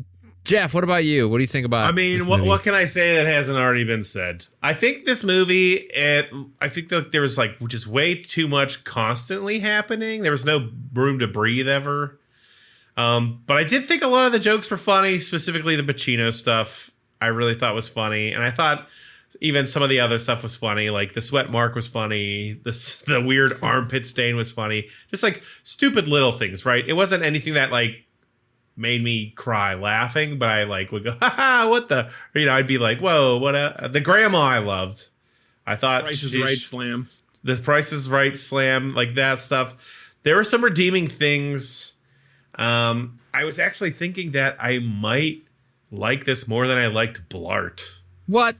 Jeff, what about you? What do you think about? I mean, this movie? what can I say that hasn't already been said? I think this movie, I think that there was like just way too much constantly happening. There was no room to breathe ever. But I did think a lot of the jokes were funny, specifically the Pacino stuff. I really thought was funny, and I thought even some of the other stuff was funny. Like the sweat mark was funny. The weird armpit stain was funny. Just like stupid little things, right? It wasn't anything that like made me cry laughing, but I like would go, ha ha, what the, I'd be like, whoa, what the grandma I loved. I thought Price is Right slam. The Price is Right slam, like that stuff. There were some redeeming things. I was actually thinking that I might like this more than I liked Blart. What?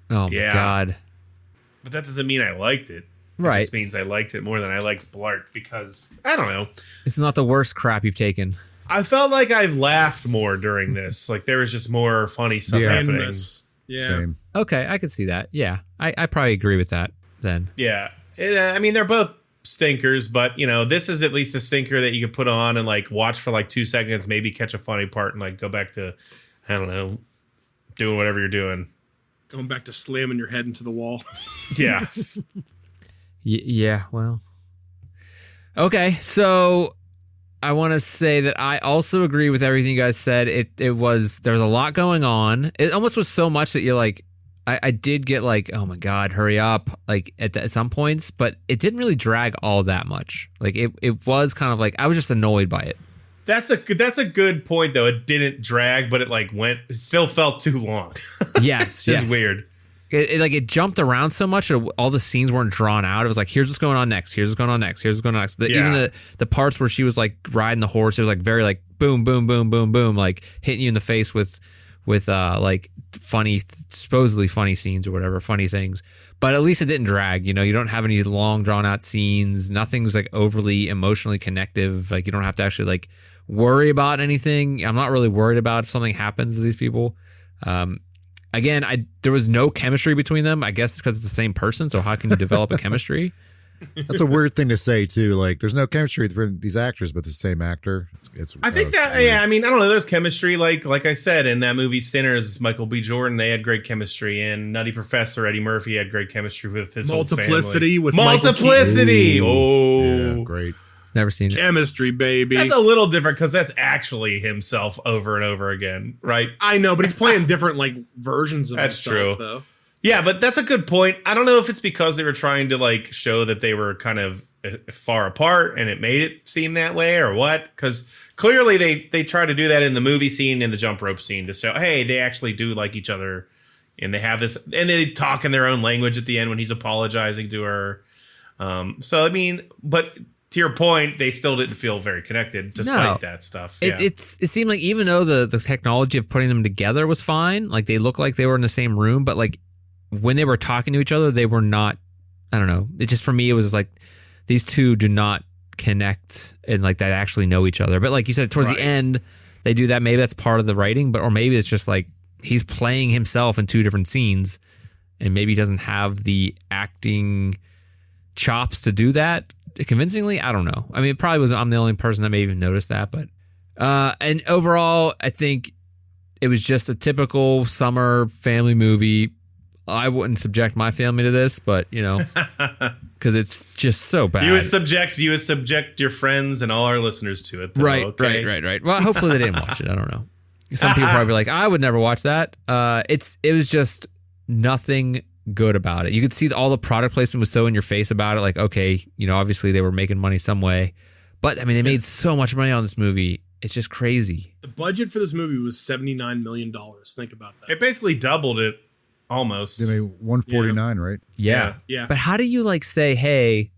Oh Yeah. my God. But that doesn't mean I liked it. Right. It just means I liked it more than I liked Blart because, I don't know. It's not the worst crap you've taken. I felt like I laughed more during this. Like there was just more funny stuff happening. Randomness. Yeah. Same. Okay, I could see that. Yeah, I probably agree with that then. Yeah. I mean, they're both stinkers, but, this is at least a stinker that you could put on and like watch for like 2 seconds, maybe catch a funny part and like go back to, I don't know, doing whatever you're doing. Going back to slamming your head into the wall. Yeah. Yeah, well. Okay, so I want to say that I also agree with everything you guys said. There was a lot going on. It almost was so much that you're like, I did get like, oh my God, hurry up, like at some points, but it didn't really drag all that much. Like it was kind of like, I was just annoyed by it. That's a good point though. It didn't drag, but it still felt too long. Yes, It's just weird. It jumped around so much that all the scenes weren't drawn out. It was like, here's what's going on next. Here's what's going on next. Here's what's going on next. Even the parts where she was like riding the horse, it was like very like boom, boom, boom, boom, boom, like hitting you in the face with like funny, supposedly funny scenes or whatever, funny things. But at least it didn't drag. You don't have any long drawn out scenes. Nothing's like overly emotionally connective. Like you don't have to actually like worry about anything. I'm not really worried about if something happens to these people. Again, there was no chemistry between them. I guess because it's the same person. So how can you develop a chemistry? That's a weird thing to say too. Like, there's no chemistry between these actors, but the same actor. I think that, yeah, I mean, I don't know. There's chemistry. Like I said, in that movie Sinners, Michael B. Jordan, they had great chemistry. And Nutty Professor, Eddie Murphy had great chemistry with his Multiplicity whole with family. Multiplicity. Yeah, Oh, great. Never seen it. Chemistry, baby. that's a little different because that's actually himself over and over again, right? I know, but he's playing different like versions of That's himself, true. though. Yeah, but that's a good point. I don't know if it's because they were trying to like show that they were kind of far apart and it made it seem that way or what? Because clearly they try to do that in the movie scene and the jump rope scene to show, hey, they actually do like each other and they have this, and they talk in their own language at the end when he's apologizing to her. So, I mean, but to your point, they still didn't feel very connected despite that stuff. Yeah. It seemed like even though the technology of putting them together was fine, like they looked like they were in the same room, but like when they were talking to each other, they were not, I don't know. It just, for me, it was like these two do not connect and like they actually know each other. But like you said, towards the end, they do that. Maybe that's part of the writing, or maybe it's just like he's playing himself in two different scenes and maybe he doesn't have the acting chops to do that convincingly. I don't know. I mean, it probably was, I'm the only person that may even notice that, but and overall, I think it was just a typical summer family movie. I wouldn't subject my family to this, but because it's just so bad. You would subject your friends and all our listeners to it, though, right? okay? Right. Well, hopefully they didn't watch it. I don't know. Some people probably like, I would never watch that. It was just nothing good about it. You could see all the product placement was so in your face about it. Like, okay, obviously they were making money some way, but I mean, they made so much money on this movie. It's just crazy. The budget for this movie was $79 million. Think about that. It basically doubled it Almost. They made 149, right? Yeah. Yeah. But how do you like say, hey,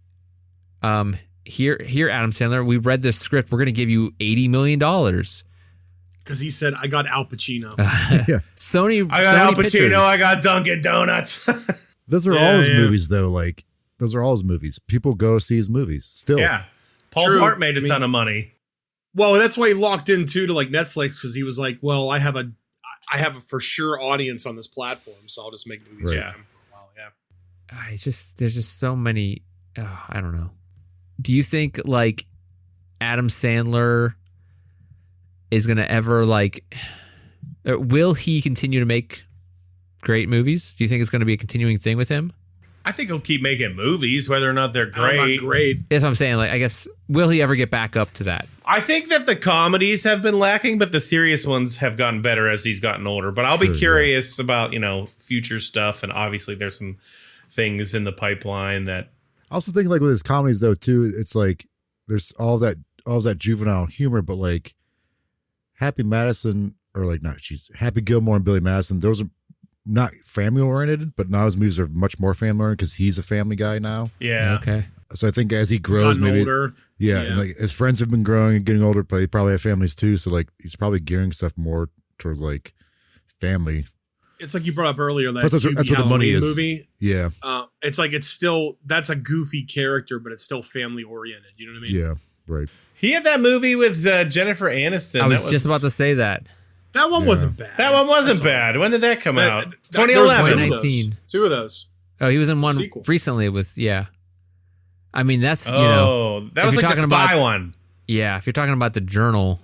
here, Adam Sandler, we read this script. We're going to give you $80 million. Because he said, I got Al Pacino. Yeah. Sony, I got Sony Al Pacino. Pictures. I got Dunkin' Donuts. Those are all his movies, though. Like, those are all his movies. People go see his movies still. Yeah. Paul True. Blart made a I mean- ton of money. Well, that's why he locked in too to like Netflix, because he was like, well, I have a for sure audience on this platform, so I'll just make movies Right. for them for a while. Yeah. There's just so many. I don't know. Do you think like Adam Sandler is going to ever like, will he continue to make great movies? Do you think it's going to be a continuing thing with him? I think he'll keep making movies, whether or not they're Not great. great. That's what I'm saying. Like, I guess, will he ever get back up to that? I think that the comedies have been lacking, but the serious ones have gotten better as he's gotten older. But I'll be Sure, curious about, future stuff. And obviously there's some things in the pipeline that I also think like with his comedies though too, it's like there's all that juvenile humor, but like Happy Madison or like not Happy Gilmore and Billy Madison, those are not family oriented, but now his movies are much more family oriented because he's a family guy now. yeah. Okay. So I think as he He's grows, gotten maybe older. yeah, and like his friends have been growing and getting older, but they probably have families too. So like he's probably gearing stuff more towards like family. It's like you brought up earlier that Plus, that's what the money Halloween is. movie. Yeah, It's like it's still that's a goofy character, but it's still family oriented. You know what I mean? yeah, right. He had that movie with Jennifer Aniston. I was That just about to say that. That one wasn't bad. That one I wasn't saw bad. When did that come out? There was 2011. 2019. Two of those. Oh, he was in one Sequel. recently with, yeah. I mean, that's, Oh, that if was you're like the talking spy about- one. yeah, if you're talking about the journal,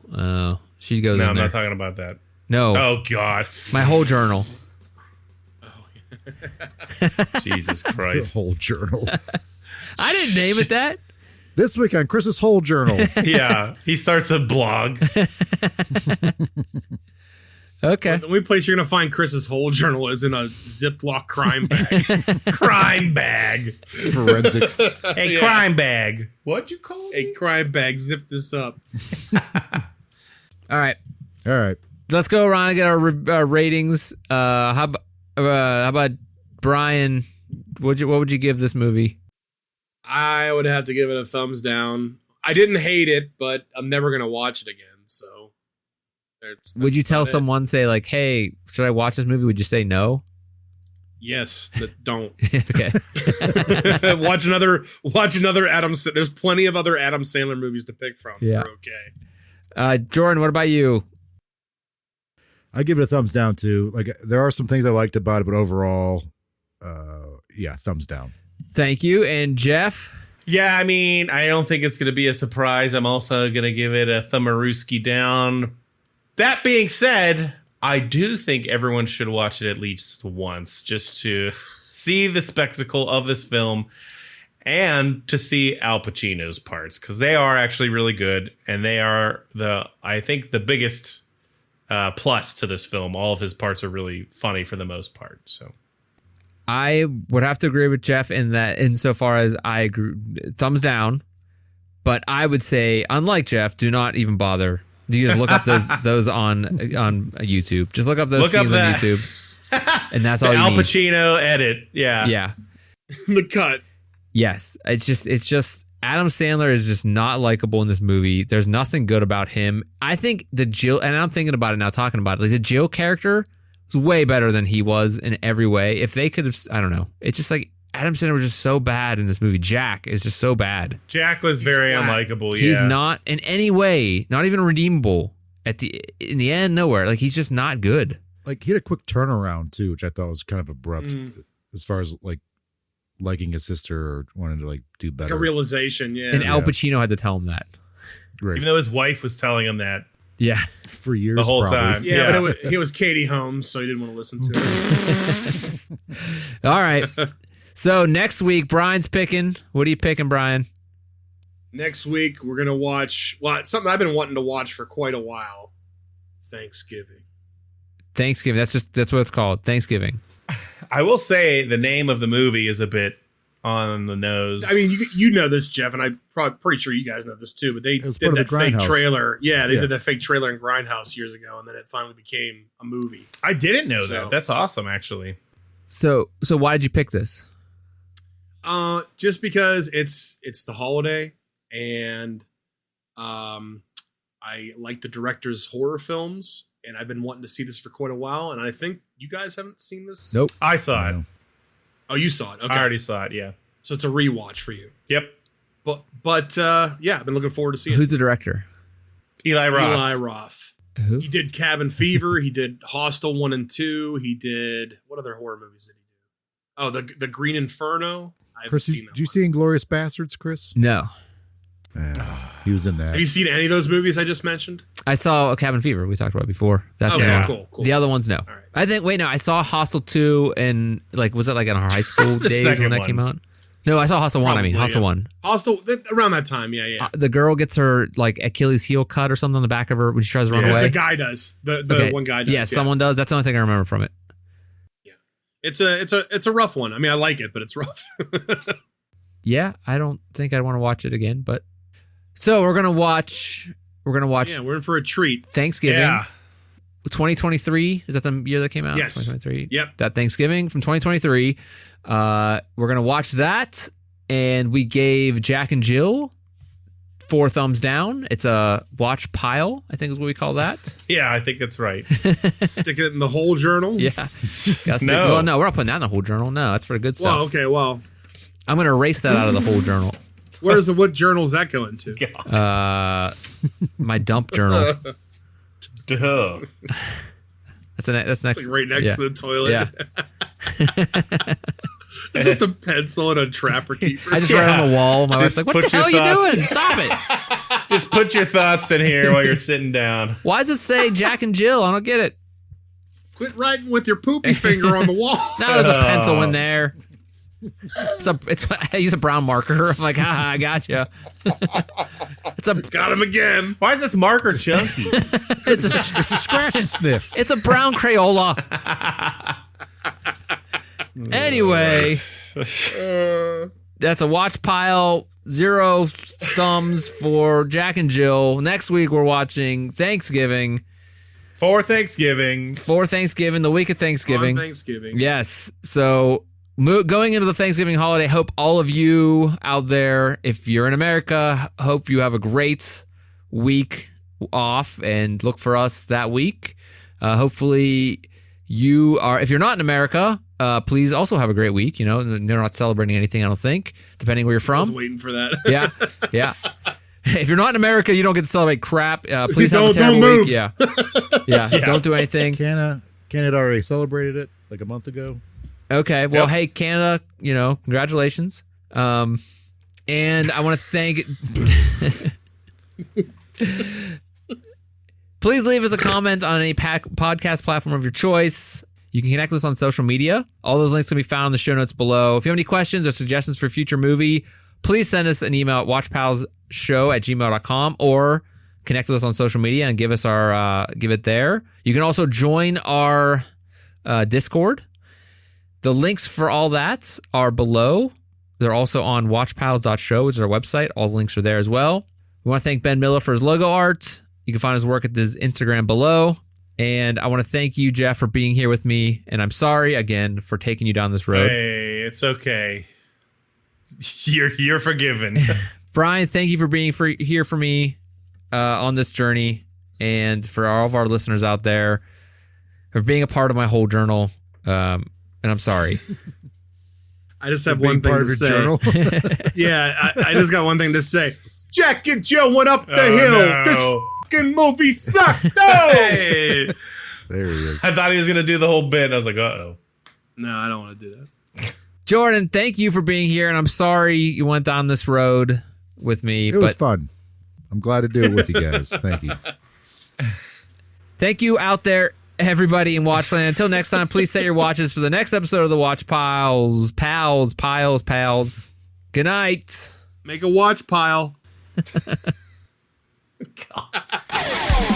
she goes No, in I'm there. not talking about that. No, Oh, God. my whole journal. Jesus The Christ. whole journal. I didn't name it that. This week on Chris's whole journal. Yeah. He starts a blog. Okay. The only place you're gonna find Chris's whole journal is in a Ziploc crime bag. Crime bag. Forensic. Hey, Yeah. crime bag. What'd you call A it? crime bag. Zip this up. All right. All right. Let's go around and get our ratings. How about Brian? What would you give this movie? I would have to give it a thumbs down. I didn't hate it, but I'm never gonna watch it again. So, Would you that's tell about it. someone, say like, "Hey, should I watch this movie?" Would you say no? Yes, that don't Okay. watch another Adam. There's plenty of other Adam Sandler movies to pick from. Yeah. We're okay. Jordan, what about you? I give it a thumbs down too. Like there are some things I liked about it, but overall, yeah, thumbs down. Thank you. And Jeff? Yeah, I mean, I don't think it's going to be a surprise. I'm also going to give it a thumbarooski down. That being said, I do think everyone should watch it at least once just to see the spectacle of this film and to see Al Pacino's parts, because they are actually really good, and they are I think the biggest plus to this film. All of his parts are really funny for the most part. So I would have to agree with Jeff in that, insofar as I agree, thumbs down. But I would say, unlike Jeff, do not even bother. You just look up those on YouTube. Just look up those scenes on YouTube, and that's all the you Al need. Pacino edit. Yeah. Yeah. The cut. Yes. It's just Adam Sandler is just not likable in this movie. There's nothing good about him. I think the Jill, and I'm thinking about it now, talking about it, like the Jill character was way better than he was in every way. If they could have, I don't know. It's just like Adam Sandler was just so bad in this movie. Jack is just so bad. Jack was very flat. unlikable. Yeah. He's not in any way, not even redeemable. In the end, nowhere. Like he's just not good. Like he had a quick turnaround too, which I thought was kind of abrupt as far as like liking his sister or wanting to like do better. A realization, yeah. And Al Pacino had to tell him that. Right. Even though his wife was telling him that. Yeah. For years The whole probably. time. yeah, but he was Katie Holmes, so he didn't want to listen to it. All right. So next week, Brian's picking. What are you picking, Brian? Next week, we're going to watch it's something I've been wanting to watch for quite a while. Thanksgiving. Thanksgiving. That's what it's called. Thanksgiving. I will say the name of the movie is a bit on the nose. I mean, you know this, Jeff, and I'm probably pretty sure you guys know this too, but they was did part of that the fake Grindhouse. trailer. Yeah, they Yeah. did that fake trailer in Grindhouse years ago, and then it finally became a movie. I didn't know So- that. That's awesome, actually. So why did you pick this? Just because it's the holiday, and I like the director's horror films, and I've been wanting to see this for quite a while, and I think you guys haven't seen this. Nope. I saw it. Oh, you saw it. Okay. I already saw it. Yeah. So it's a rewatch for you. Yep. But yeah, I've been looking forward to seeing Who's the director? Eli Roth. Eli Roth. Who? He did Cabin Fever. He did Hostel 1 and 2. He did, what other horror movies did he do? Oh, the Green Inferno. I haven't Chris, seen that did you one. see Inglourious Bastards, Chris? No. He was in that. Have you seen any of those movies I just mentioned? I saw Cabin Fever. We talked about before. That's Okay, the one. cool. The other ones, no. right. I think. Wait, no. I saw Hostel 2 and was it like in our high school days when second that one. came out? No, I saw Hostel 1. I mean, Probably, Hostel yeah. 1. Hostel, around that time, yeah. The girl gets her Achilles heel cut or something on the back of her when she tries to run away. The guy does. The Okay. one guy does. Yeah, someone does. That's the only thing I remember from it. It's a rough one. I mean, I like it, but it's rough. Yeah, I don't think I'd want to watch it again. But so we're gonna watch. Yeah, we're in for a treat. Thanksgiving. Yeah. 2023 is that the year that came out? Yes. 2023. Yep. That Thanksgiving from 2023. We're gonna watch that, and we gave Jack and Jill 4 thumbs down. It's a watch pile, I think is what we call that. Yeah, I think that's right. Stick it in the whole journal. Yeah. No. Well, no, we're not putting that in the whole journal. No, that's for the good stuff. Well, okay. Well, I'm gonna erase that out of the whole journal. what journal is that going to? My dump journal. Duh. That's next. It's like right next yeah. to the toilet. Yeah. It's just a pencil and a trapper keeper. I just write on the wall. My wife's Just like, "What the put your hell are you thoughts- doing? Stop it! Just put your thoughts in here while you're sitting down. Why does it say Jack and Jill? I don't get it." Quit writing with your poopy finger on the wall. Now there's a pencil in there. I use a brown marker. I'm like, I gotcha. Got him again. Why is this marker chunky? It's a scratch and sniff. It's a brown Crayola. Anyway, that's a watch pile. 0 thumbs for Jack and Jill. Next week we're watching Thanksgiving. For Thanksgiving. The week of Thanksgiving. On Thanksgiving. Yes. So going into the Thanksgiving holiday, hope all of you out there, if you're in America, hope you have a great week off and look for us that week. Hopefully you are, if you're not in America, please also have a great week. You know, they're not celebrating anything, I don't think, depending where you're I was from. waiting for that. Yeah. If you're not in America, you don't get to celebrate crap. Please have a Don't terrible move. week. Yeah. Don't do anything. Canada already celebrated it like a month ago. Okay. Well, Yep. hey, Canada, congratulations. And I want to thank. Please leave us a comment on any podcast platform of your choice. You can connect with us on social media. All those links can be found in the show notes below. If you have any questions or suggestions for a future movie, please send us an email at watchpals.show@gmail.com or connect with us on social media and give it there. You can also join our Discord. The links for all that are below. They're also on watchpals.show, which is our website. All the links are there as well. We want to thank Ben Miller for his logo art. You can find his work at his Instagram below. And I want to thank you, Jeff, for being here with me. And I'm sorry, again, for taking you down this road. Hey, it's okay. You're forgiven. Brian, thank you for being here for me on this journey. And for all of our listeners out there, for being a part of my whole journal. And I'm sorry. I just have one thing to say. Journal. Yeah, I just got one thing to say. Jack and Jill went up the hill. No. This fucking movie sucked. No. Hey. There he is. I thought he was going to do the whole bit. And I was like, uh-oh. No, I don't want to do that. Jordan, thank you for being here. And I'm sorry you went down this road with me. It was fun. I'm glad to do it with you guys. Thank you. Thank you out there, everybody in Watchland. Until next time, please set your watches for the next episode of the Watch Pals. Pals. Good night. Make a watch pile. God.